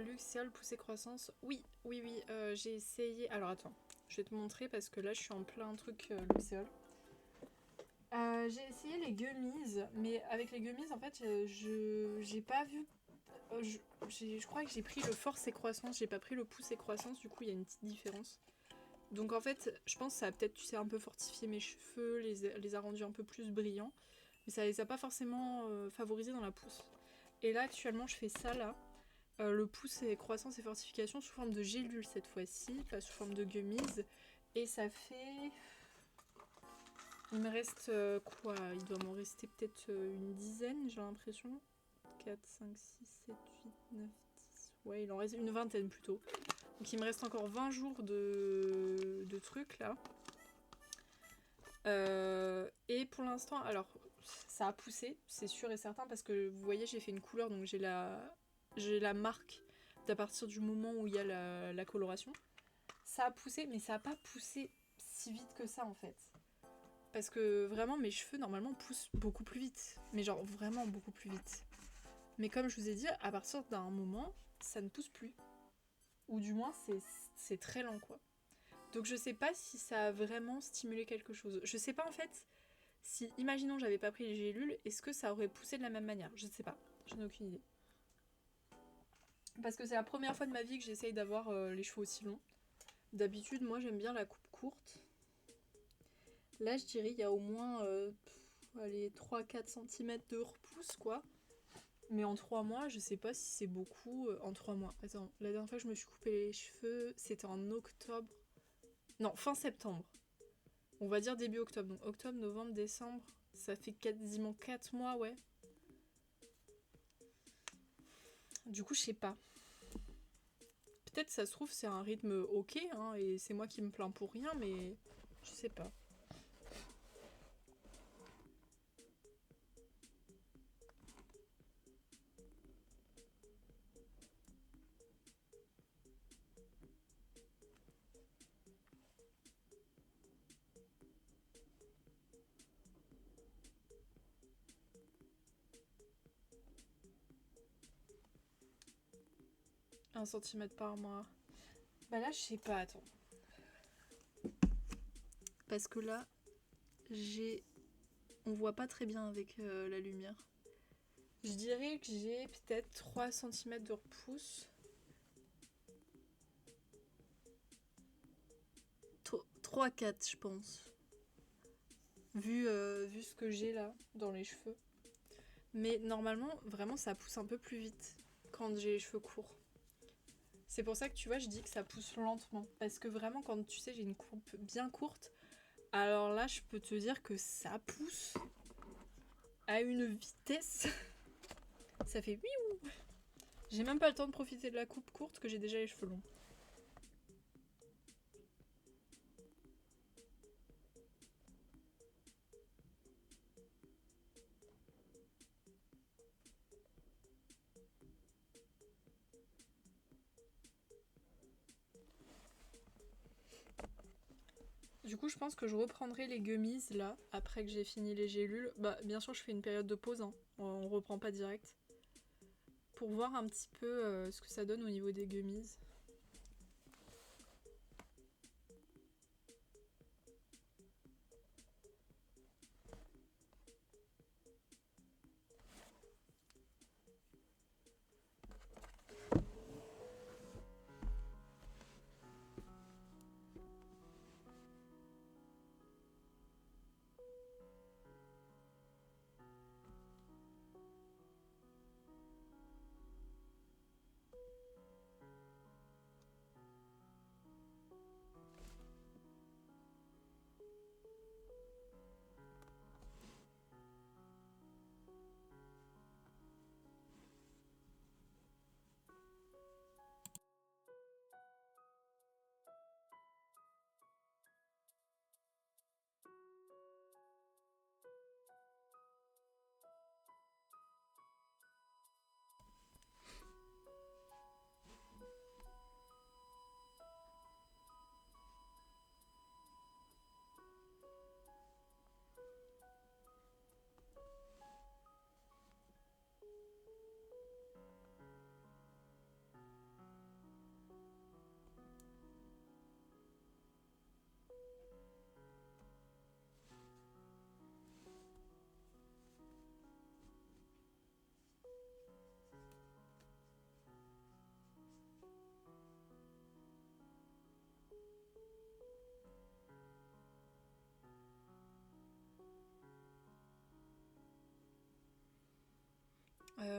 Luxéol poussée croissance. Oui, oui, oui. J'ai essayé. Alors attends, je vais te montrer parce que là je suis en plein truc Luxéol. J'ai essayé les gummies, mais avec les gummies en fait, j'ai pas vu. Je crois que j'ai pris le force et croissance, j'ai pas pris le pouce et croissance, du coup il y a une petite différence. Donc en fait, je pense que ça a peut-être, tu sais, un peu fortifié mes cheveux, les a rendus un peu plus brillants, mais ça les a pas forcément favorisés dans la pousse. Et là actuellement je fais ça là. Le pouce et croissance et fortification sous forme de gélule cette fois-ci, pas sous forme de gummies. Et ça fait... Il me reste quoi? Il doit m'en rester peut-être une dizaine, j'ai l'impression. 4, 5, 6, 7, 8, 9, 10. Ouais, il en reste une vingtaine plutôt. Donc il me reste encore 20 jours de trucs là. Et pour l'instant, alors ça a poussé, c'est sûr et certain, parce que vous voyez, j'ai fait une couleur, donc j'ai la marque d'à partir du moment où il y a la coloration. Ça a poussé, mais ça a pas poussé si vite que ça en fait. Parce que vraiment, mes cheveux normalement poussent beaucoup plus vite. Mais genre vraiment beaucoup plus vite. Mais comme je vous ai dit, à partir d'un moment, ça ne pousse plus. Ou du moins, c'est très lent quoi. Donc je sais pas si ça a vraiment stimulé quelque chose. Je sais pas en fait si, imaginons j'avais pas pris les gélules, est-ce que ça aurait poussé de la même manière? Je ne sais pas, je n'ai aucune idée. Parce que c'est la première fois de ma vie que j'essaye d'avoir les cheveux aussi longs. D'habitude, moi j'aime bien la coupe courte. Là, je dirais il y a au moins allez, 3-4 cm de repousse quoi. Mais en 3 mois, je sais pas si c'est beaucoup. En 3 mois. Attends, la dernière fois que je me suis coupé les cheveux, c'était en octobre. Non, fin septembre. On va dire début octobre. Donc octobre, novembre, décembre. Ça fait quasiment 4 mois, ouais. Du coup, je sais pas. Peut-être ça se trouve c'est un rythme ok, hein, et c'est moi qui me plains pour rien, mais je sais pas. 1 cm par mois. Bah là, je sais pas, attends. Parce que là, on voit pas très bien avec la lumière. Je dirais que j'ai peut-être 3 cm de repousse. 3-4 je pense. Vu ce que j'ai là dans les cheveux. Mais normalement, vraiment, ça pousse un peu plus vite quand j'ai les cheveux courts. C'est pour ça que tu vois, je dis que ça pousse lentement. Parce que vraiment, quand tu sais, j'ai une coupe bien courte, alors là, je peux te dire que ça pousse à une vitesse. Ça fait wiouh. J'ai même pas le temps de profiter de la coupe courte que j'ai déjà les cheveux longs. Du coup, je pense que je reprendrai les gummies là, après que j'ai fini les gélules. Bah, bien sûr, je fais une période de pause, hein. On reprend pas direct. Pour voir un petit peu ce que ça donne au niveau des gummies.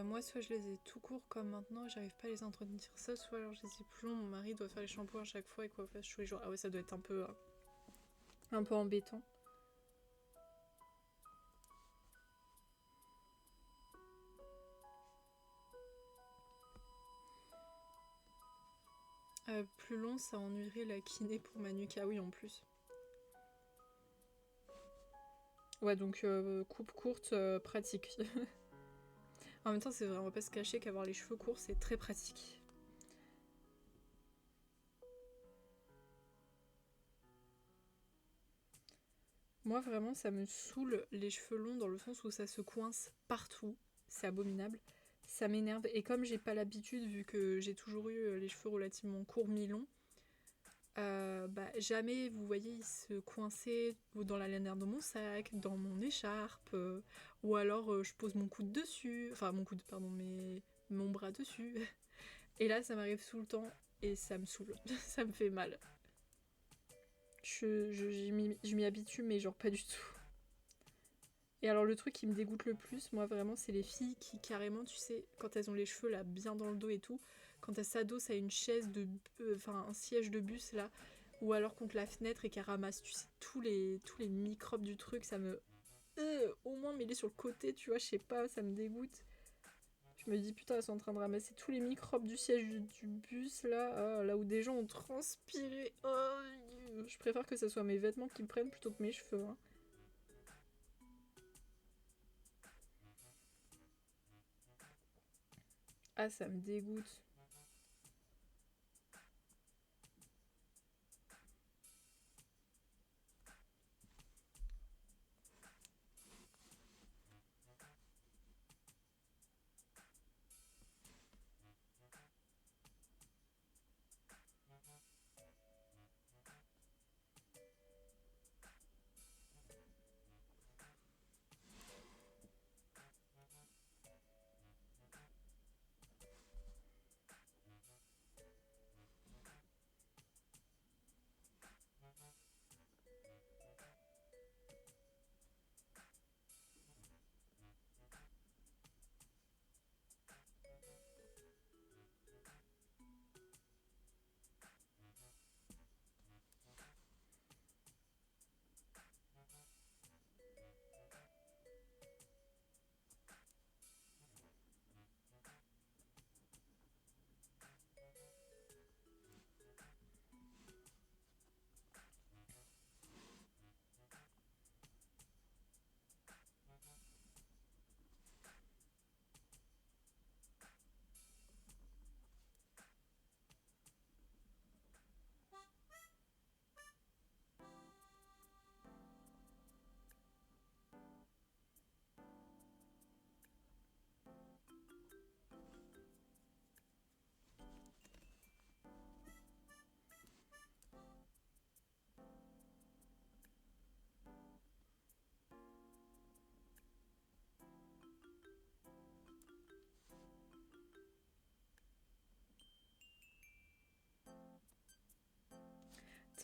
Moi, soit je les ai tout courts comme maintenant, j'arrive pas à les entretenir ça, soit alors je les ai plus longs, mon mari doit faire les shampoings à chaque fois et coiffage tous les jours. Ah ouais, ça doit être un peu embêtant. Plus long, ça ennuierait la kiné pour ma nuque. Ah oui, en plus. Ouais, donc coupe courte, pratique. En même temps, c'est vrai, on va pas se cacher qu'avoir les cheveux courts, c'est très pratique. Moi, vraiment, ça me saoule les cheveux longs dans le sens où ça se coince partout. C'est abominable. Ça m'énerve. Et comme j'ai pas l'habitude, vu que j'ai toujours eu les cheveux relativement courts mi-longs, bah, jamais, vous voyez, ils se coinçaient dans la lanière de mon sac, dans mon écharpe, ou alors je pose mon coude dessus, enfin mon coude, pardon, mon bras dessus. Et là, ça m'arrive tout le temps et ça me saoule, ça me fait mal. Je m'y habitue, mais genre pas du tout. Et alors le truc qui me dégoûte le plus, moi vraiment, c'est les filles qui carrément, tu sais, quand elles ont les cheveux là bien dans le dos et tout, quand elles s'adossent à une chaise enfin un siège de bus là, ou alors contre la fenêtre et qu'elles ramassent, tu sais, tous les microbes du truc, ça me... au moins mets-les sur le côté, tu vois, je sais pas, ça me dégoûte. Je me dis putain, elles sont en train de ramasser tous les microbes du siège du bus là, là où des gens ont transpiré. Oh, je préfère que ce soit mes vêtements qui prennent plutôt que mes cheveux, hein. Ah, ça me dégoûte.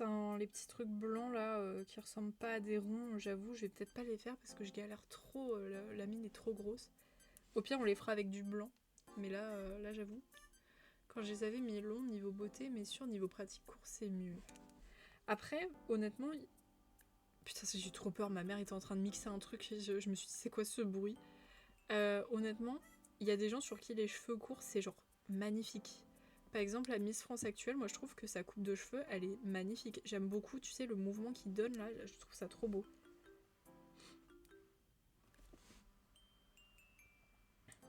les petits trucs blancs là qui ressemblent pas à des ronds, j'avoue, je vais peut-être pas les faire parce que je galère trop, la mine est trop grosse. Au pire, on les fera avec du blanc. Mais là j'avoue, quand je les avais mis longs niveau beauté, mais sur niveau pratique court, c'est mieux. Après, honnêtement, putain, j'ai eu trop peur, ma mère était en train de mixer un truc, je me suis dit, c'est quoi ce bruit? Honnêtement, il y a des gens sur qui les cheveux courts, c'est genre magnifique. Par exemple, la Miss France actuelle, moi je trouve que sa coupe de cheveux, elle est magnifique. J'aime beaucoup, tu sais, le mouvement qu'il donne là, je trouve ça trop beau.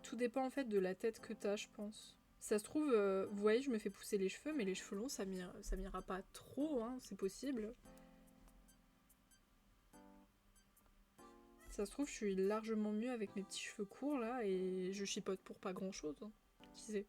Tout dépend en fait de la tête que t'as, je pense. Ça se trouve, vous voyez, je me fais pousser les cheveux, mais les cheveux longs, ça m'ira pas trop, hein, c'est possible. Ça se trouve, je suis largement mieux avec mes petits cheveux courts là, et je chipote pour pas grand chose, hein. Qui sait.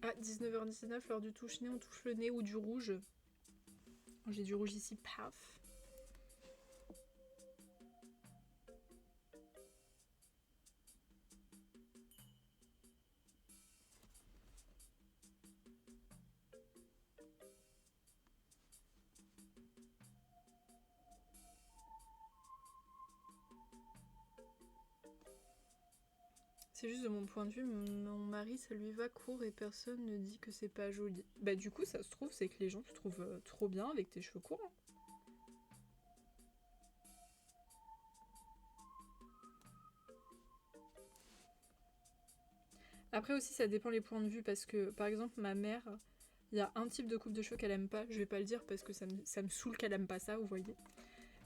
Ah, 19h19, l'heure du touche-nez, on touche le nez ou du rouge. J'ai du rouge ici, paf. C'est juste de mon point de vue, mon mari, ça lui va court et personne ne dit que c'est pas joli. Bah du coup, ça se trouve, c'est que les gens te trouvent trop bien avec tes cheveux courts, hein. Après aussi, ça dépend les points de vue, parce que, par exemple, ma mère, il y a un type de coupe de cheveux qu'elle aime pas, je vais pas le dire parce que ça me saoule qu'elle aime pas ça, vous voyez.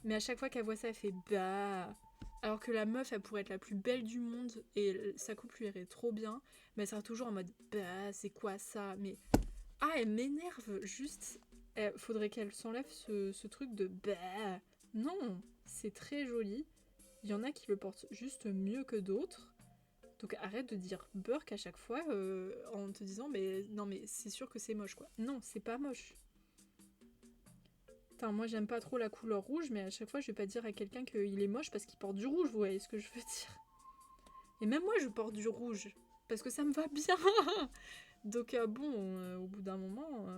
Mais à chaque fois qu'elle voit ça, elle fait bah. Alors que la meuf, elle pourrait être la plus belle du monde et sa coupe lui irait trop bien, mais elle sera toujours en mode bah, c'est quoi ça? Mais ah, elle m'énerve, juste. Faudrait qu'elle s'enlève ce truc de bah. Non, c'est très joli. Il y en a qui le portent juste mieux que d'autres. Donc arrête de dire Burk à chaque fois en te disant mais non mais c'est sûr que c'est moche quoi. Non, c'est pas moche. Putain, moi j'aime pas trop la couleur rouge, mais à chaque fois je vais pas dire à quelqu'un qu'il est moche parce qu'il porte du rouge, vous voyez ce que je veux dire. Et même moi je porte du rouge, parce que ça me va bien. Donc bon, au bout d'un moment,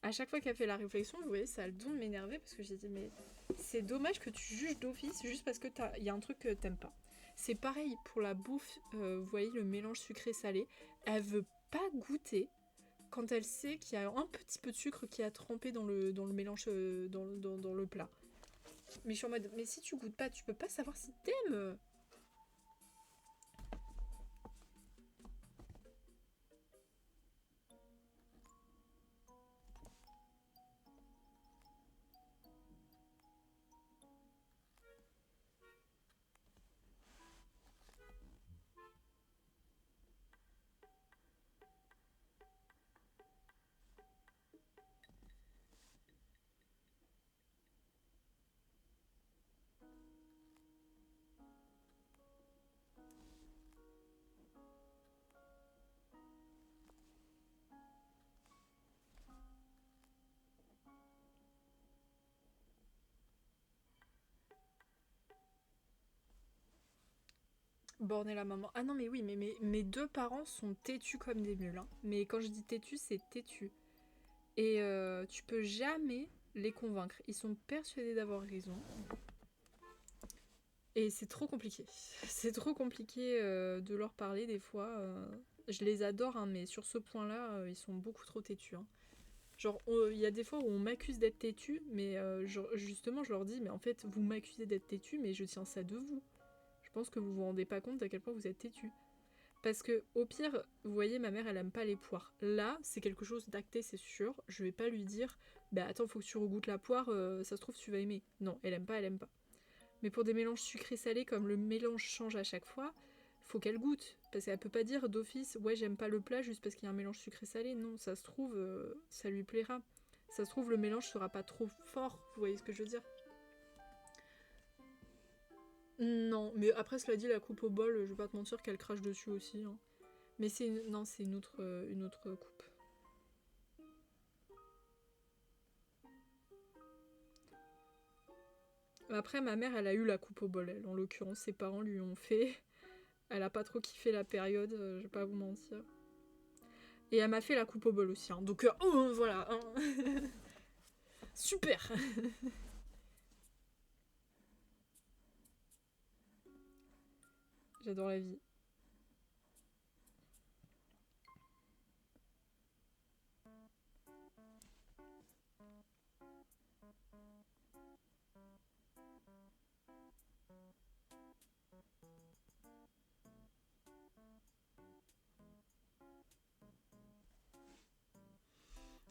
à chaque fois qu'elle fait la réflexion, vous voyez, ça a le don de m'énerver parce que j'ai dit mais c'est dommage que tu juges d'office juste parce que y a un truc que t'aimes pas. C'est pareil pour la bouffe, vous voyez le mélange sucré-salé, elle veut pas goûter quand elle sait qu'il y a un petit peu de sucre qui a trempé dans le mélange, dans le plat. Mais je suis en mode, mais si tu goûtes pas, tu peux pas savoir si t'aimes. Borner la maman. Ah non, mais oui, mais mes deux parents sont têtus comme des mules, hein. Mais quand je dis têtus, c'est têtu. Et tu peux jamais les convaincre. Ils sont persuadés d'avoir raison. Et c'est trop compliqué. C'est trop compliqué de leur parler des fois. Je les adore, hein, mais sur ce point-là, ils sont beaucoup trop têtus, hein. Genre, il y a des fois où on m'accuse d'être têtu, mais justement, je leur dis, mais en fait, vous m'accusez d'être têtu, mais je tiens ça de vous. Je pense que vous vous rendez pas compte à quel point vous êtes têtu. Parce que, au pire, vous voyez, ma mère, elle aime pas les poires. Là, c'est quelque chose d'acté, c'est sûr. Je vais pas lui dire, bah attends, faut que tu regoutes la poire, ça se trouve, tu vas aimer. Non, elle aime pas, elle aime pas. Mais pour des mélanges sucrés-salés, comme le mélange change à chaque fois, faut qu'elle goûte. Parce qu'elle peut pas dire d'office, ouais, j'aime pas le plat juste parce qu'il y a un mélange sucré-salé. Non, ça se trouve, ça lui plaira. Ça se trouve, le mélange sera pas trop fort. Vous voyez ce que je veux dire? Non, mais après, cela dit, la coupe au bol, je vais pas te mentir qu'elle crache dessus aussi. Hein. Mais c'est non, c'est une autre coupe. Après, ma mère, elle a eu la coupe au bol, elle. En l'occurrence, ses parents lui ont fait. Elle a pas trop kiffé la période, je vais pas vous mentir. Et elle m'a fait la coupe au bol aussi. Hein. Donc, voilà. Hein. Super. J'adore la vie.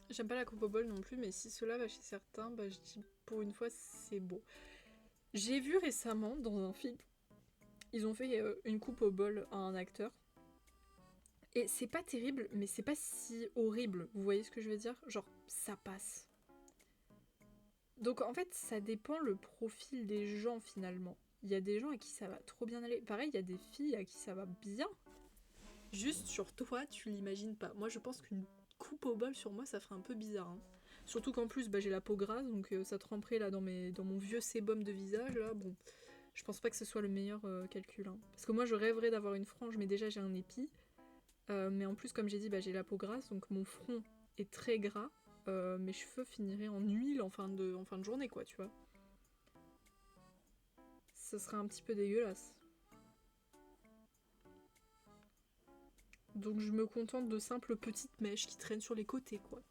J'aime pas la coupe au bol non plus, mais si cela va chez certains, bah, je dis pour une fois, c'est beau. J'ai vu récemment dans un film, ils ont fait une coupe au bol à un acteur. Et c'est pas terrible, mais c'est pas si horrible. Vous voyez ce que je veux dire? Genre, ça passe. Donc en fait, ça dépend le profil des gens finalement. Il y a des gens à qui ça va trop bien aller. Pareil, il y a des filles à qui ça va bien. Juste sur toi, tu l'imagines pas. Moi, je pense qu'une coupe au bol sur moi, ça ferait un peu bizarre. Hein. Surtout qu'en plus, bah, j'ai la peau grasse, donc ça tremperait là dans mon vieux sébum de visage. Là, bon, je pense pas que ce soit le meilleur calcul. Hein. Parce que moi, je rêverais d'avoir une frange, mais déjà j'ai un épi. Mais en plus, comme j'ai dit, bah, j'ai la peau grasse, donc mon front est très gras. Mes cheveux finiraient en huile en fin de journée, quoi, tu vois. Ce serait un petit peu dégueulasse. Donc je me contente de simples petites mèches qui traînent sur les côtés, quoi.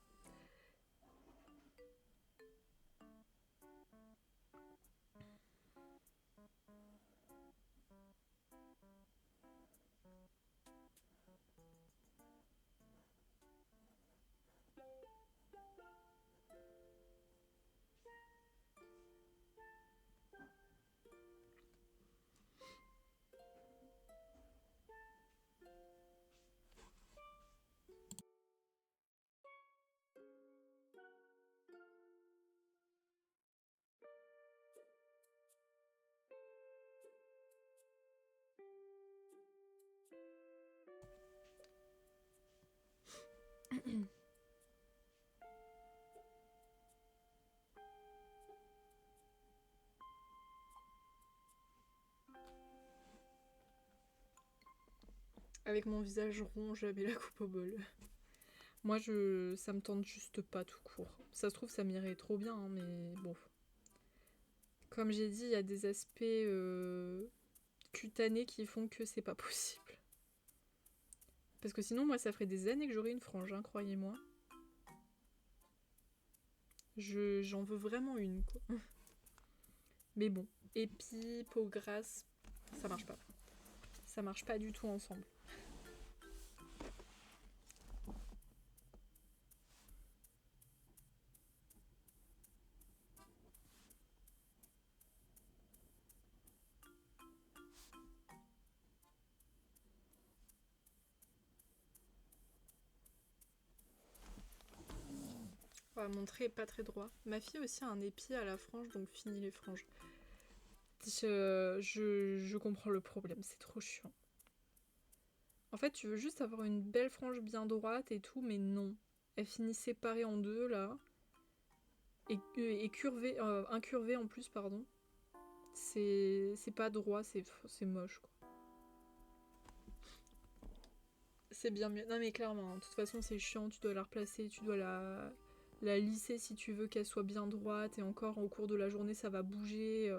Avec mon visage rond, j'avais la coupe au bol. Moi, ça me tente juste pas tout court. Ça se trouve, ça m'irait trop bien, hein, mais bon. Comme j'ai dit, il y a des aspects cutanés qui font que c'est pas possible. Parce que sinon, moi, ça ferait des années que j'aurais une frange, hein, croyez-moi. J'en veux vraiment une, quoi. Mais bon, épi, peau grasse, ça marche pas. Ça marche pas du tout ensemble. Mon trait est pas très droit. Ma fille aussi a un épi à la frange, donc fini les franges. Je comprends le problème, c'est trop chiant. En fait, tu veux juste avoir une belle frange bien droite et tout, mais non. Elle finit séparée en deux, là. Et curvée, incurvée en plus, pardon. C'est pas droit, c'est moche, quoi. C'est bien mieux. Non, mais clairement, de toute façon, c'est chiant, tu dois la replacer, tu dois la lisser si tu veux qu'elle soit bien droite, et encore, au cours de la journée, ça va bouger.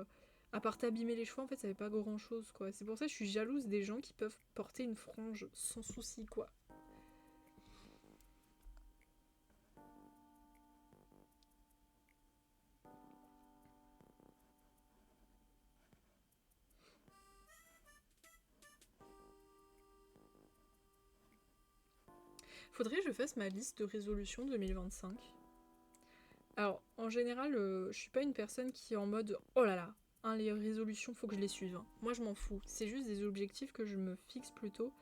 À part t'abîmer les cheveux, en fait, ça fait pas grand chose, quoi. C'est pour ça que je suis jalouse des gens qui peuvent porter une frange sans souci, quoi. Faudrait que je fasse ma liste de résolutions 2025. Alors, en général, je suis pas une personne qui est en mode oh là là, hein, les résolutions, faut que je les suive. Hein. Moi, je m'en fous. C'est juste des objectifs que je me fixe plutôt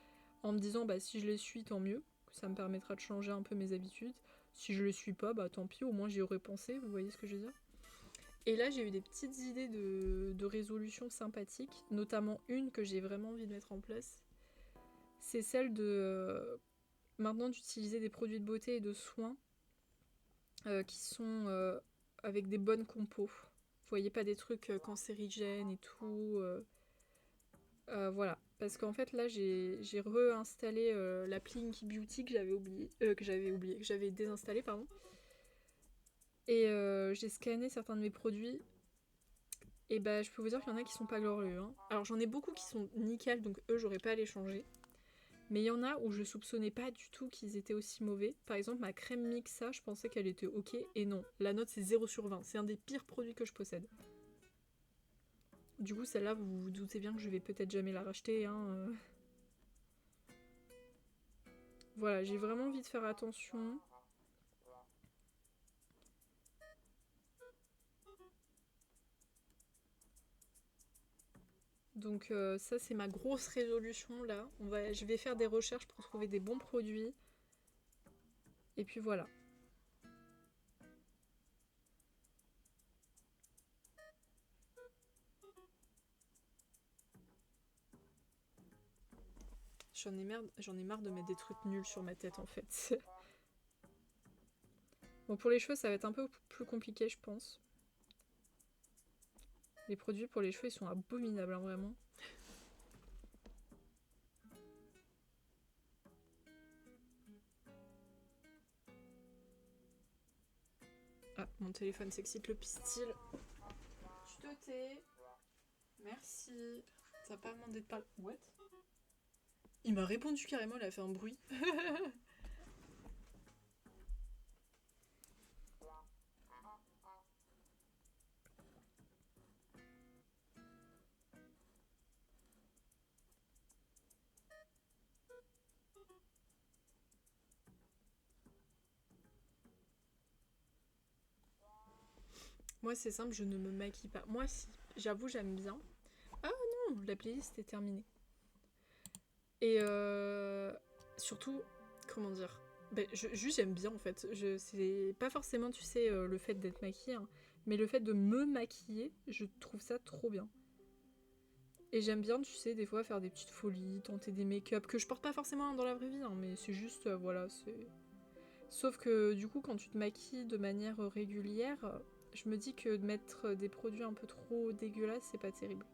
en me disant bah si je les suis, tant mieux. Ça me permettra de changer un peu mes habitudes. Si je les suis pas, bah tant pis, au moins j'y aurais pensé. Vous voyez ce que je veux dire? Et là, j'ai eu des petites idées de résolutions sympathiques, notamment une que j'ai vraiment envie de mettre en place. C'est celle de maintenant d'utiliser des produits de beauté et de soins qui sont avec des bonnes compos. Vous voyez, pas des trucs cancérigènes et tout. Voilà. Parce qu'en fait, là, j'ai réinstallé l'appli Inky Beauty que j'avais désinstallé, pardon. Et j'ai scanné certains de mes produits. Et bah, je peux vous dire qu'il y en a qui sont pas glorieux. Hein. Alors, j'en ai beaucoup qui sont nickel, donc eux, j'aurais pas à les changer. Mais il y en a où je soupçonnais pas du tout qu'ils étaient aussi mauvais. Par exemple, ma crème Mixa, je pensais qu'elle était ok. Et non, la note c'est 0/20. C'est un des pires produits que je possède. Du coup, celle-là, vous vous doutez bien que je vais peut-être jamais la racheter. Hein. Voilà, j'ai vraiment envie de faire attention. Donc ça, c'est ma grosse résolution là. Je vais faire des recherches pour trouver des bons produits. Et puis voilà. J'en ai marre de mettre des trucs nuls sur ma tête en fait. Bon, pour les cheveux, ça va être un peu plus compliqué, je pense. Les produits pour les cheveux, ils sont abominables, hein, vraiment. Ah, mon téléphone s'excite le pistil. Tu te tais. Merci. Ça n'a pas demandé de parler. What? Il m'a répondu carrément, il a fait un bruit. Moi, c'est simple, je ne me maquille pas. Moi, si, j'avoue, j'aime bien. Ah non, la playlist est terminée. Et surtout, comment dire juste j'aime bien en fait. C'est pas forcément, tu sais, le fait d'être maquillée, hein, mais le fait de me maquiller, je trouve ça trop bien. Et j'aime bien, tu sais, des fois faire des petites folies, tenter des make-up que je porte pas forcément dans la vraie vie, hein, mais c'est juste, voilà, c'est. Sauf que du coup, quand tu te maquilles de manière régulière, je me dis que de mettre des produits un peu trop dégueulasses, c'est pas terrible.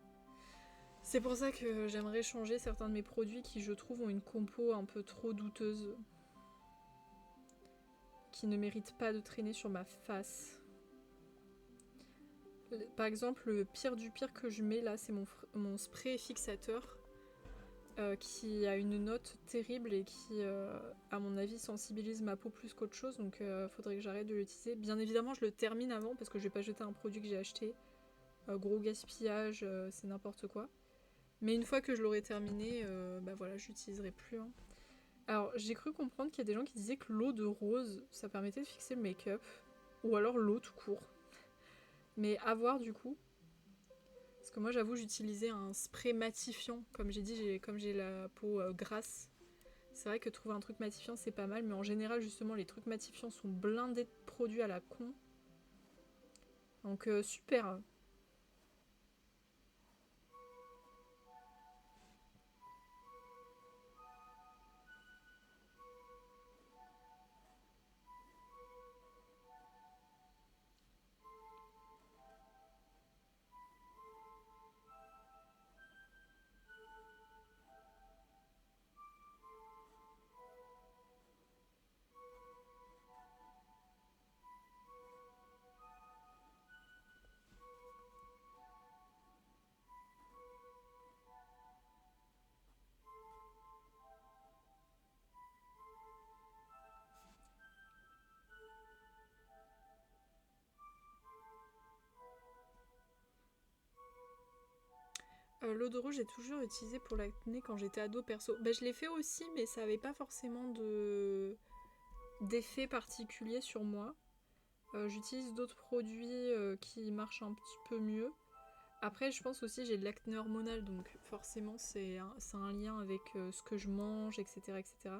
C'est pour ça que j'aimerais changer certains de mes produits qui, je trouve, ont une compo un peu trop douteuse. Qui ne méritent pas de traîner sur ma face. Par exemple, le pire du pire que je mets là, c'est mon spray fixateur. Qui a une note terrible et qui, à mon avis, sensibilise ma peau plus qu'autre chose. Donc, faudrait que j'arrête de l'utiliser. Bien évidemment, je le termine avant parce que je vais pas jeter un produit que j'ai acheté. Gros gaspillage, c'est n'importe quoi. Mais une fois que je l'aurai terminé, bah voilà, j'utiliserai plus. Hein. Alors, j'ai cru comprendre qu'il y a des gens qui disaient que l'eau de rose, ça permettait de fixer le make-up. Ou alors l'eau tout court. Mais à voir du coup. Parce que moi, j'avoue, j'utilisais un spray matifiant. Comme j'ai dit, comme j'ai la peau grasse. C'est vrai que trouver un truc matifiant, c'est pas mal. Mais en général, justement, les trucs matifiants sont blindés de produits à la con. Donc, super. L'eau de rose, j'ai toujours utilisé pour l'acné quand j'étais ado perso. Bah, je l'ai fait aussi, mais ça avait pas forcément d'effet particulier sur moi. J'utilise d'autres produits qui marchent un petit peu mieux. Après, je pense aussi j'ai de l'acné hormonal, donc forcément c'est un lien avec ce que je mange, etc. etc.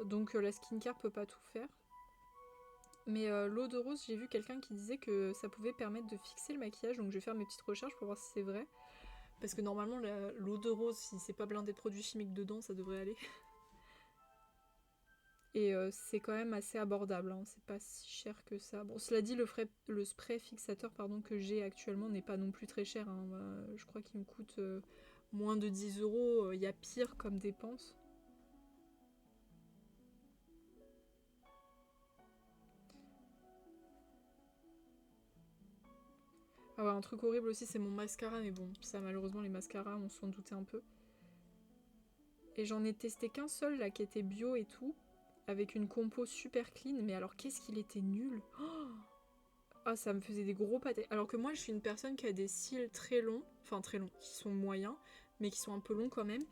Donc la skincare peut pas tout faire. Mais l'eau de rose, j'ai vu quelqu'un qui disait que ça pouvait permettre de fixer le maquillage, donc je vais faire mes petites recherches pour voir si c'est vrai. Parce que normalement, l'eau de rose, si c'est pas blindé de produits chimiques dedans, ça devrait aller. Et c'est quand même assez abordable, hein. C'est pas si cher que ça. Bon, cela dit, le spray fixateur que j'ai actuellement n'est pas non plus très cher, hein. Je crois qu'il me coûte moins de 10 €. Il y a pire comme dépense. Ah ouais, un truc horrible aussi, c'est mon mascara, mais bon, ça malheureusement, les mascaras, on s'en doutait un peu. Et j'en ai testé qu'un seul, là, qui était bio et tout, avec une compo super clean, mais alors qu'est-ce qu'il était nul! Oh, ah, ça me faisait des gros pâtés. Alors que moi, je suis une personne qui a des cils très longs, enfin très longs, qui sont moyens, mais qui sont un peu longs quand même.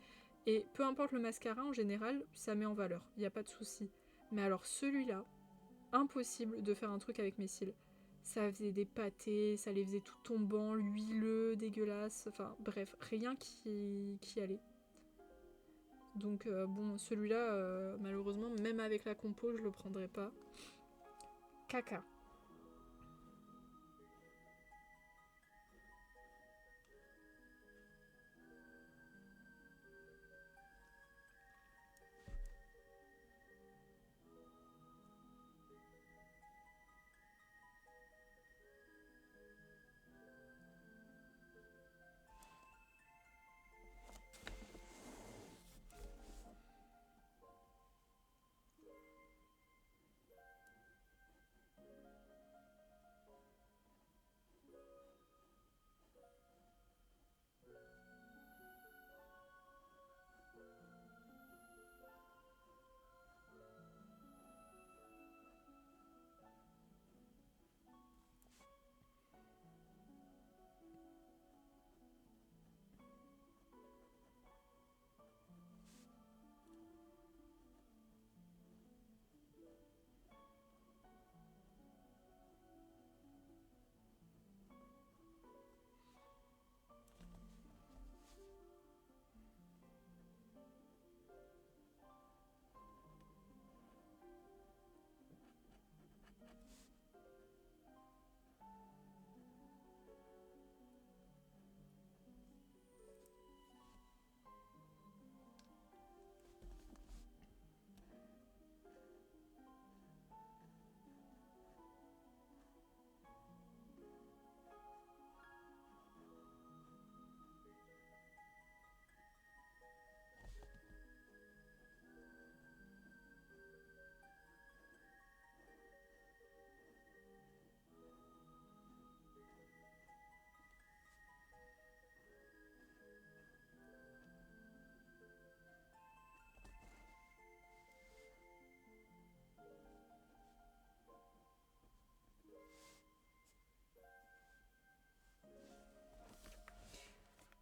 Et peu importe le mascara, en général, ça met en valeur, il n'y a pas de souci. Mais alors celui-là, impossible de faire un truc avec mes cils. Ça faisait des pâtés, ça les faisait tout tombant, huileux, dégueulasse, enfin bref, rien qui allait. Donc bon, celui-là, malheureusement, même avec la compo, je le prendrais pas. Caca.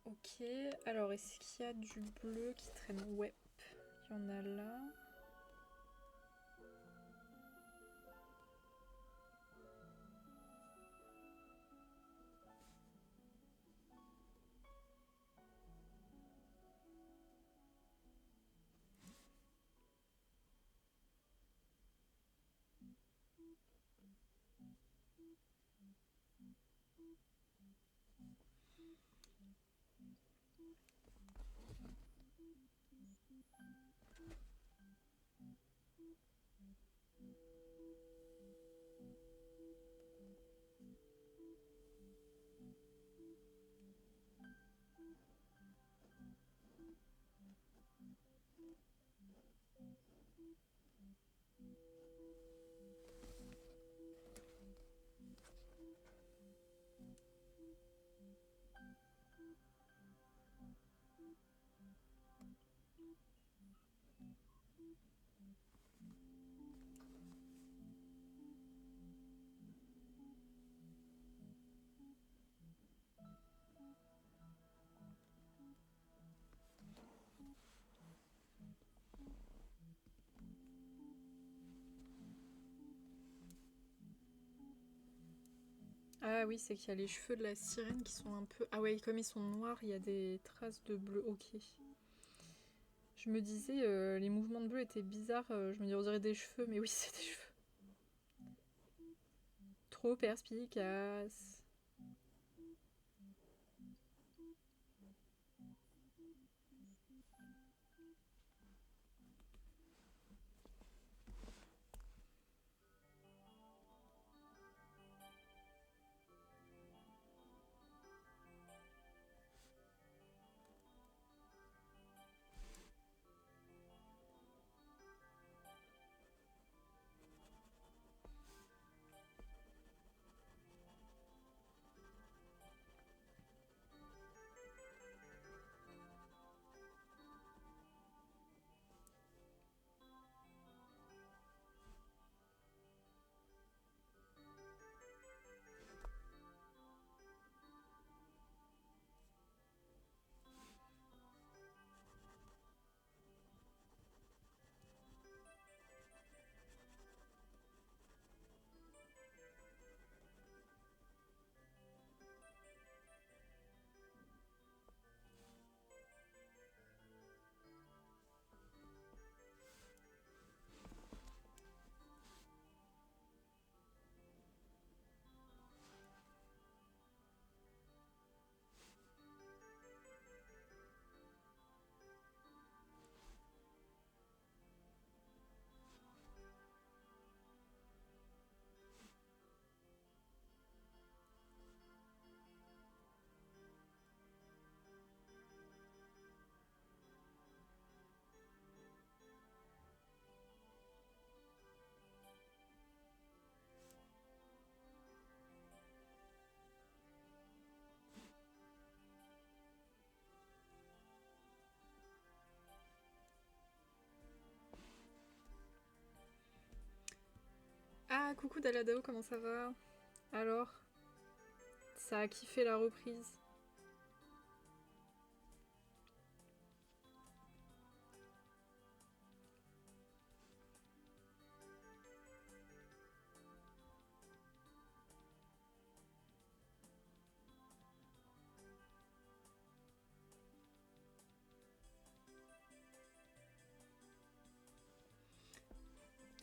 Ok, alors est-ce qu'il y a du bleu qui traîne? Ouais, il y en a là. Ah oui, c'est qu'il y a les cheveux de la sirène qui sont un peu... Ah ouais, comme ils sont noirs, il y a des traces de bleu. Ok. Je me disais, les mouvements de bleu étaient bizarres. Je me disais, on dirait des cheveux, mais oui, c'est des cheveux. Trop perspicace. Ah, coucou Daladao, comment ça va? Alors, ça a kiffé la reprise.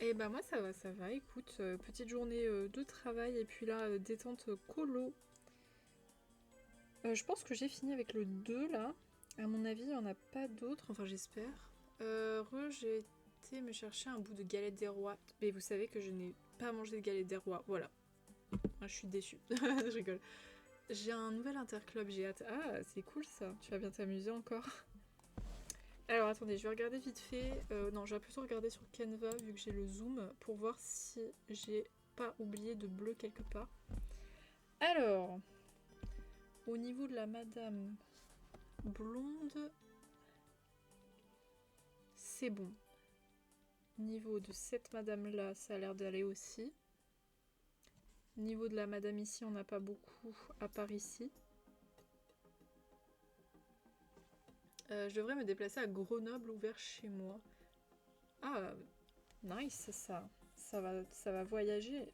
Et bah moi ça va, écoute, petite journée de travail et puis là, détente colo. Je pense que j'ai fini avec le 2 là. À mon avis, il n'y en a pas d'autres, enfin j'espère. J'ai été me chercher un bout de galette des rois. Mais vous savez que je n'ai pas mangé de galette des rois, voilà. Ah, je suis déçue, je rigole. J'ai un nouvel interclub, j'ai hâte. Ah, c'est cool ça, tu vas bien t'amuser encore. Alors attendez, je vais regarder vite fait. Non, je vais plutôt regarder sur Canva vu que j'ai le zoom pour voir si j'ai pas oublié de bleu quelque part. Alors, au niveau de la madame blonde, c'est bon. Niveau de cette madame là, ça a l'air d'aller aussi. Niveau de la madame ici, on n'a pas beaucoup à part ici. Je devrais me déplacer à Grenoble ou vers chez moi. Ah, nice ça. Ça va voyager.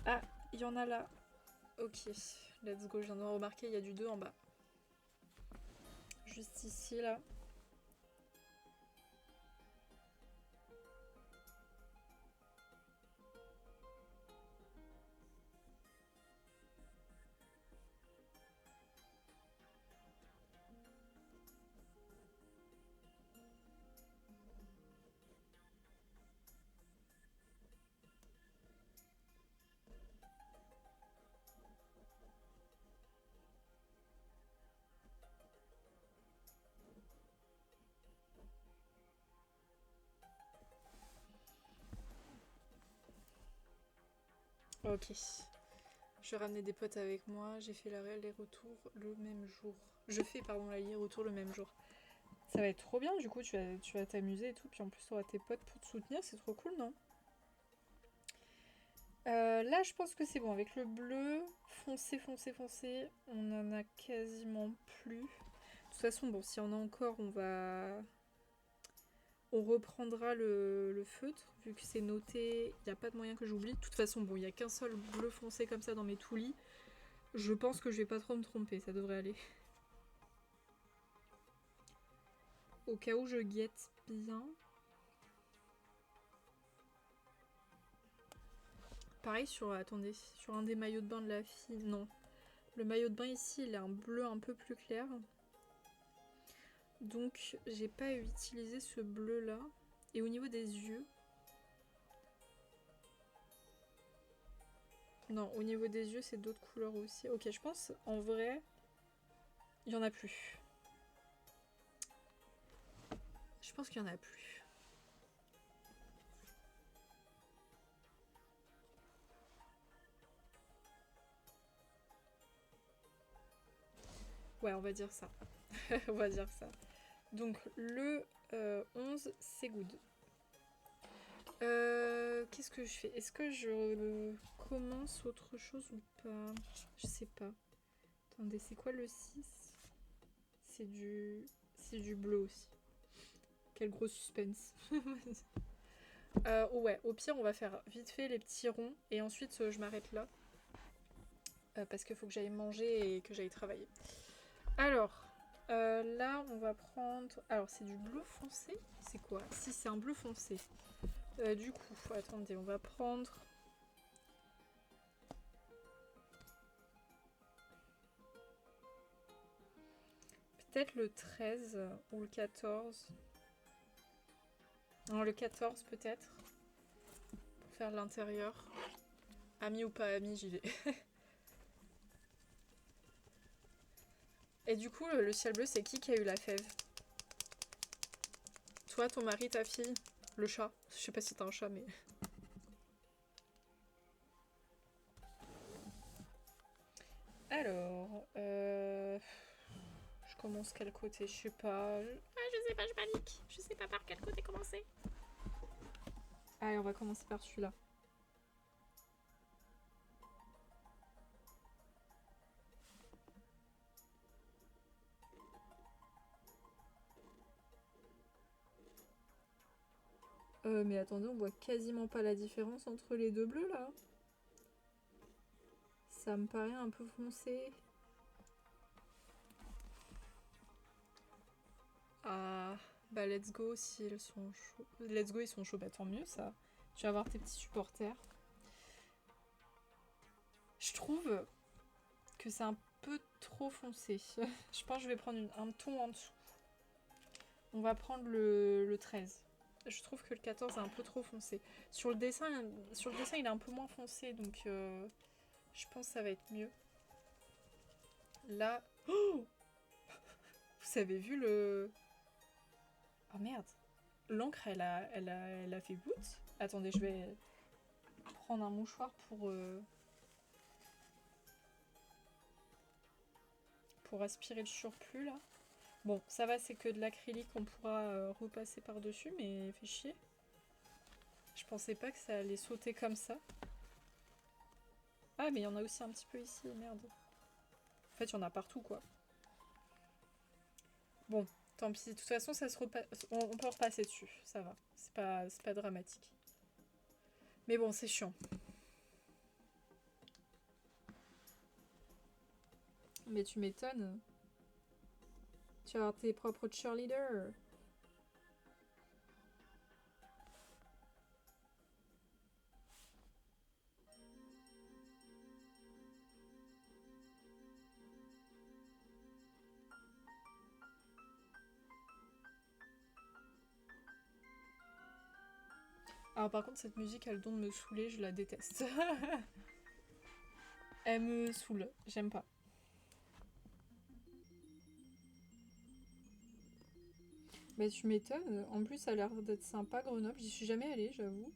Ah, il y en a là. Ok, let's go. Je viens de remarquer, il y a du 2 en bas. Juste ici, là. Ok. Je vais ramener des potes avec moi. J'ai fait l'aller-retour le même jour. Je fais, pardon, l'aller-retour le même jour. Ça va être trop bien, du coup, tu vas t'amuser et tout. Puis en plus, tu auras tes potes pour te soutenir. C'est trop cool, non? Là, je pense que c'est bon. Avec le bleu, foncé, foncé, foncé, on en a quasiment plus. De toute façon, bon, s'il y en a encore, On reprendra le feutre, vu que c'est noté, il n'y a pas de moyen que j'oublie. De toute façon, bon, il n'y a qu'un seul bleu foncé comme ça dans mes toulis. Je pense que je vais pas trop me tromper, ça devrait aller. Au cas où je guette bien. Pareil sur, attendez, sur un des maillots de bain de la fille, non. Le maillot de bain ici, il a un bleu un peu plus clair. Donc, j'ai pas utilisé ce bleu là. Et au niveau des yeux... Non, au niveau des yeux, c'est d'autres couleurs aussi. Ok, je pense, en vrai, il y en a plus. Je pense qu'il y en a plus. Ouais, on va dire ça. On va dire ça. Donc, le 11, c'est good. Qu'est-ce que je fais? Est-ce que je commence autre chose ou pas? Je sais pas. Attendez, c'est quoi le 6? C'est du bleu aussi. Quel gros suspense. Ouais, au pire, on va faire vite fait les petits ronds et ensuite je m'arrête là. Parce qu'il faut que j'aille manger et que j'aille travailler. Alors, là, on va prendre... Alors, c'est du bleu foncé? C'est quoi? Si, c'est un bleu foncé. Du coup, attendez, on va prendre... Peut-être le 13 ou le 14. Non, le 14 peut-être. Pour faire l'intérieur. Ami ou pas ami, j'y vais. Et du coup, le ciel bleu, c'est qui a eu la fève? Toi, ton mari, ta fille? Le chat? Je sais pas si t'as un chat, mais... Alors... Je commence quel côté? Je sais pas... je sais pas, je panique. Je sais pas par quel côté commencer. Allez, on va commencer par celui-là. Mais attendez, on voit quasiment pas la différence entre les deux bleus, là. Ça me paraît un peu foncé. Ah, bah let's go si ils sont chauds. Let's go, ils sont chauds, bah tant mieux ça. Tu vas voir tes petits supporters. Je trouve que c'est un peu trop foncé. Je pense que je vais prendre un ton en dessous. On va prendre le 13. Je trouve que le 14 est un peu trop foncé. Sur le dessin, il est un peu moins foncé, donc je pense que ça va être mieux. Là... Oh, vous avez vu le... Oh merde. L'encre, elle a fait goutte. Attendez, je vais prendre un mouchoir pour aspirer le surplus, là. Bon, ça va, c'est que de l'acrylique, on pourra repasser par-dessus, mais fait chier. Je pensais pas que ça allait sauter comme ça. Ah, mais il y en a aussi un petit peu ici, merde. En fait, il y en a partout, quoi. Bon, tant pis. De toute façon, ça se on peut repasser dessus. Ça va. C'est pas dramatique. Mais bon, c'est chiant. Mais tu m'étonnes. Tu vas avoir tes propres cheerleaders. Alors par contre, cette musique a le don de me saouler, je la déteste. Elle me saoule, j'aime pas. Mais tu m'étonnes, en plus ça a l'air d'être sympa Grenoble, j'y suis jamais allée, j'avoue.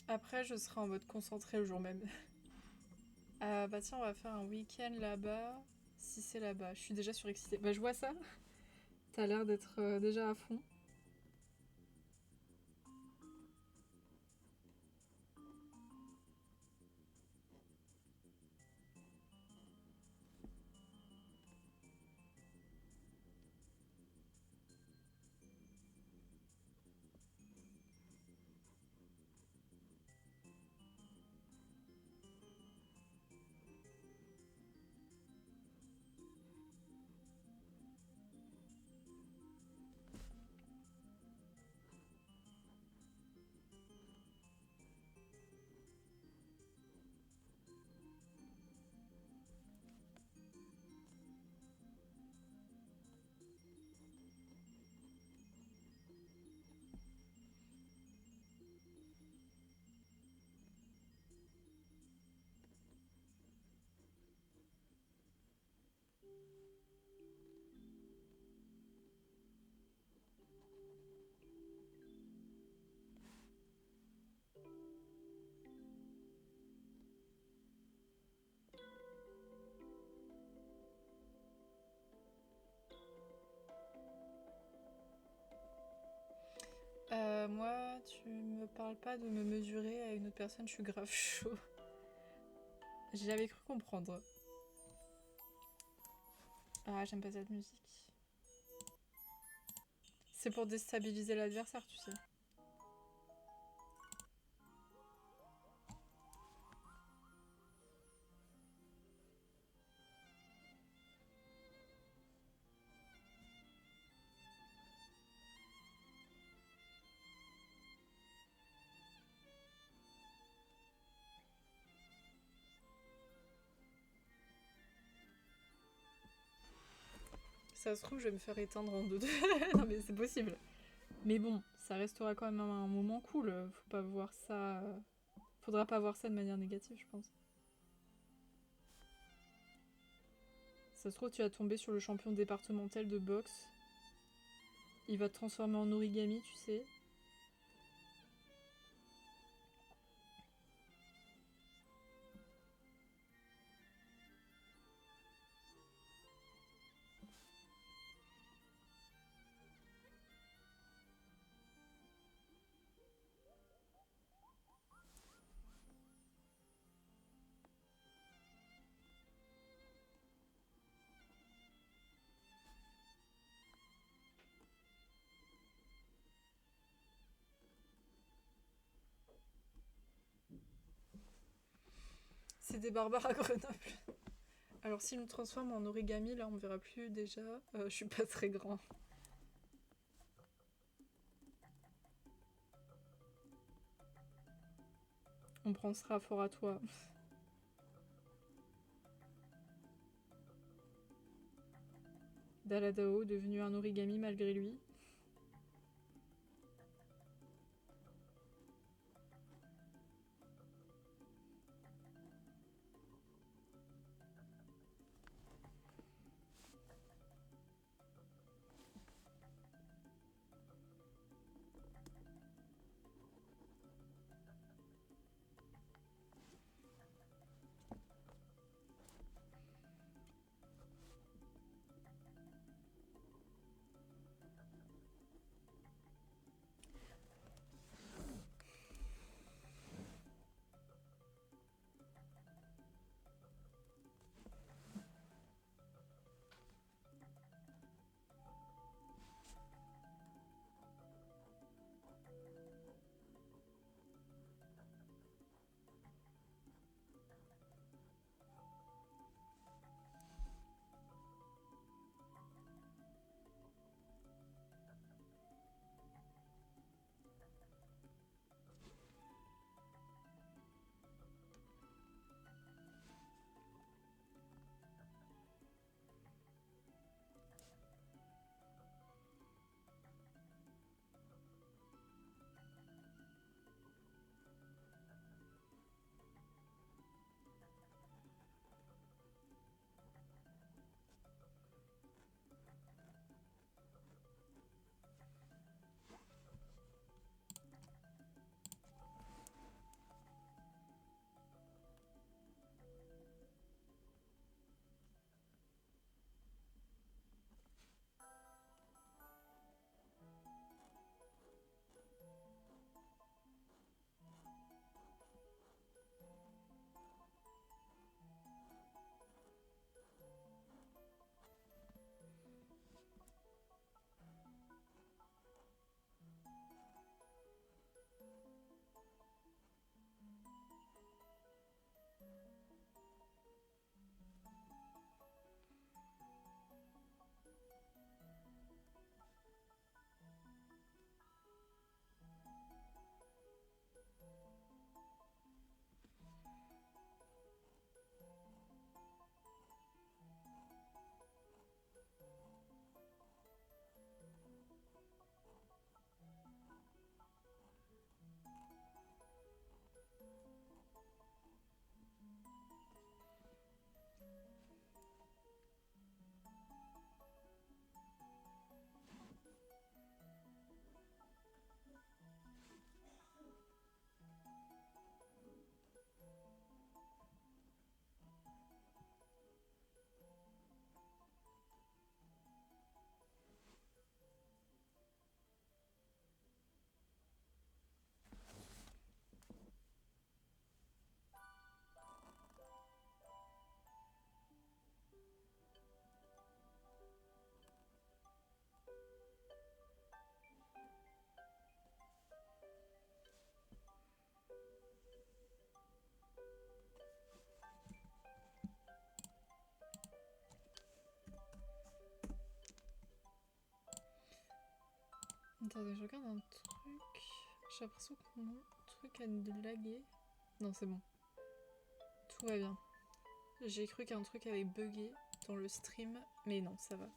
Après, je serai en mode concentré le jour même. Bah tiens, on va faire un week-end là-bas. Si c'est là-bas, je suis déjà surexcitée. Bah je vois ça. T'as l'air d'être déjà à fond. Moi, tu me parles pas de me mesurer à une autre personne, je suis grave chaud. J'avais cru comprendre. Ah, j'aime pas cette musique. C'est pour déstabiliser l'adversaire, tu sais. Ça se trouve, je vais me faire éteindre en deux. Non, mais c'est possible. Mais bon, ça restera quand même un moment cool. Faut pas voir ça. Faudra pas voir ça de manière négative, je pense. Ça se trouve, tu vas tomber sur le champion départemental de boxe. Il va te transformer en origami, tu sais. C'est des barbares à Grenoble. Alors, s'il me transforme en origami, là, on me verra plus déjà. Je suis pas très grand. On pensera fort à toi. Daladao, devenu un origami malgré lui. Attendez, je regarde un truc. J'ai l'impression que mon truc a de laguer. Non, c'est bon. Tout va bien. J'ai cru qu'un truc avait bugué dans le stream, mais non, ça va.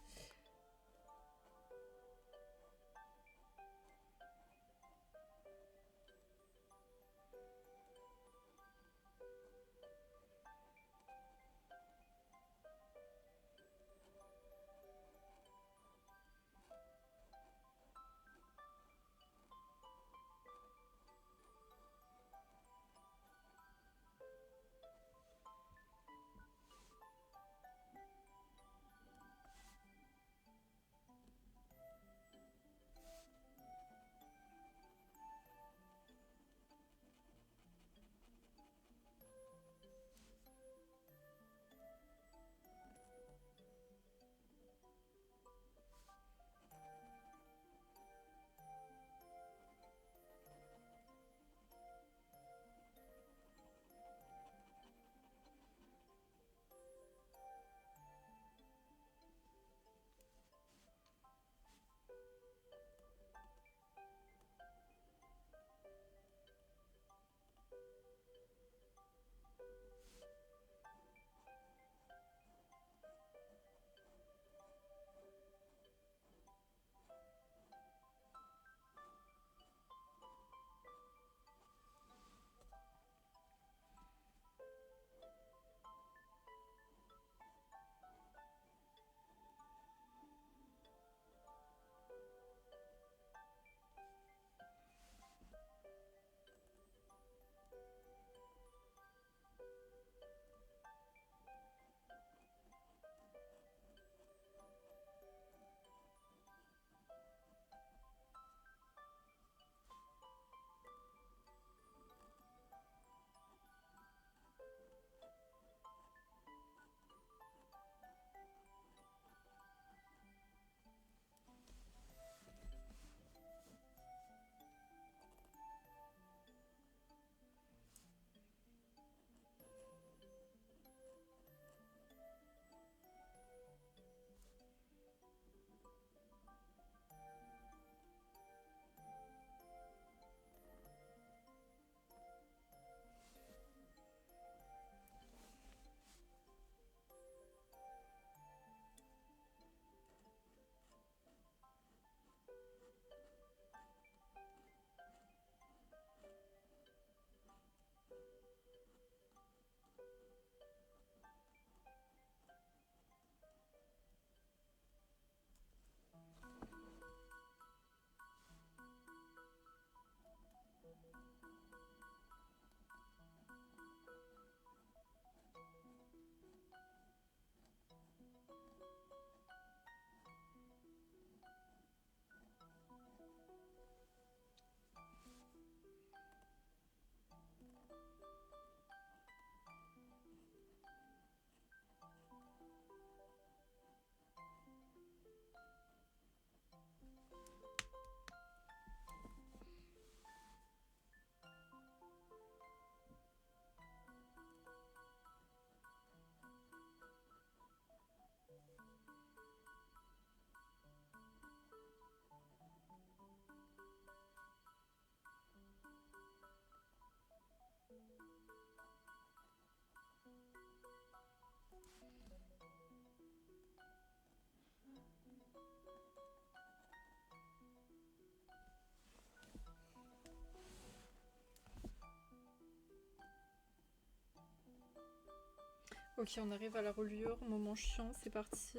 Ok, on arrive à la reliure, moment chiant, c'est parti.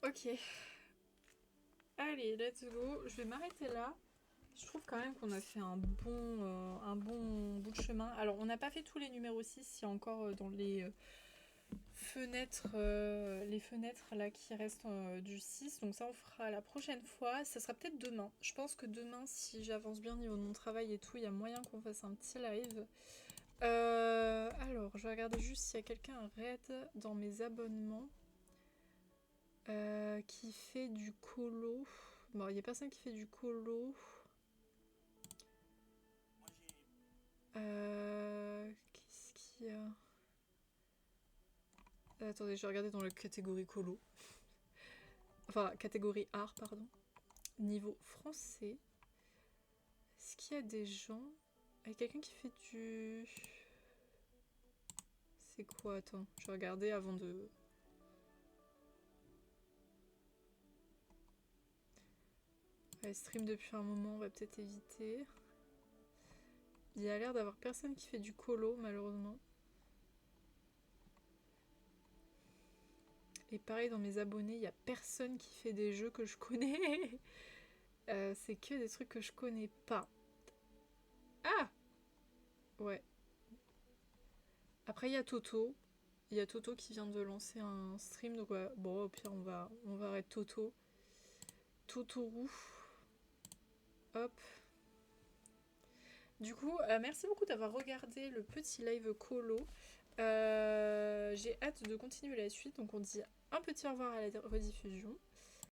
Ok. allez, let's go. Je vais m'arrêter là. Je trouve quand même qu'on a fait un bon bout de chemin. Alors, on n'a pas fait tous les numéros 6. Il y a encore dans les fenêtres là qui restent du 6. Donc ça, on fera la prochaine fois. Ça sera peut-être demain. Je pense que demain, si j'avance bien au niveau de mon travail et tout, il y a moyen qu'on fasse un petit live. Alors, je vais regarder juste s'il y a quelqu'un raid dans mes abonnements qui fait du colo. Bon, il n'y a personne qui fait du colo. Qu'est-ce qu'il y a? Attendez, je vais regarder dans la catégorie colo. Enfin, catégorie art, pardon. Niveau français. Est-ce qu'il y a des gens... Il y a quelqu'un qui fait du... C'est quoi? Attends, je vais regarder avant de... Ouais, stream depuis un moment, on va peut-être éviter. Il y a l'air d'avoir personne qui fait du colo, malheureusement. Et pareil, dans mes abonnés, il n'y a personne qui fait des jeux que je connais. C'est que des trucs que je connais pas. Ah! Ouais. Après, il y a Toto. Il y a Toto qui vient de lancer un stream. Donc, ouais, bon, au pire, on va arrêter Toto. Totoru. Hop. Du coup, merci beaucoup d'avoir regardé le petit live colo. J'ai hâte de continuer la suite. Donc, on dit un petit au revoir à la rediffusion.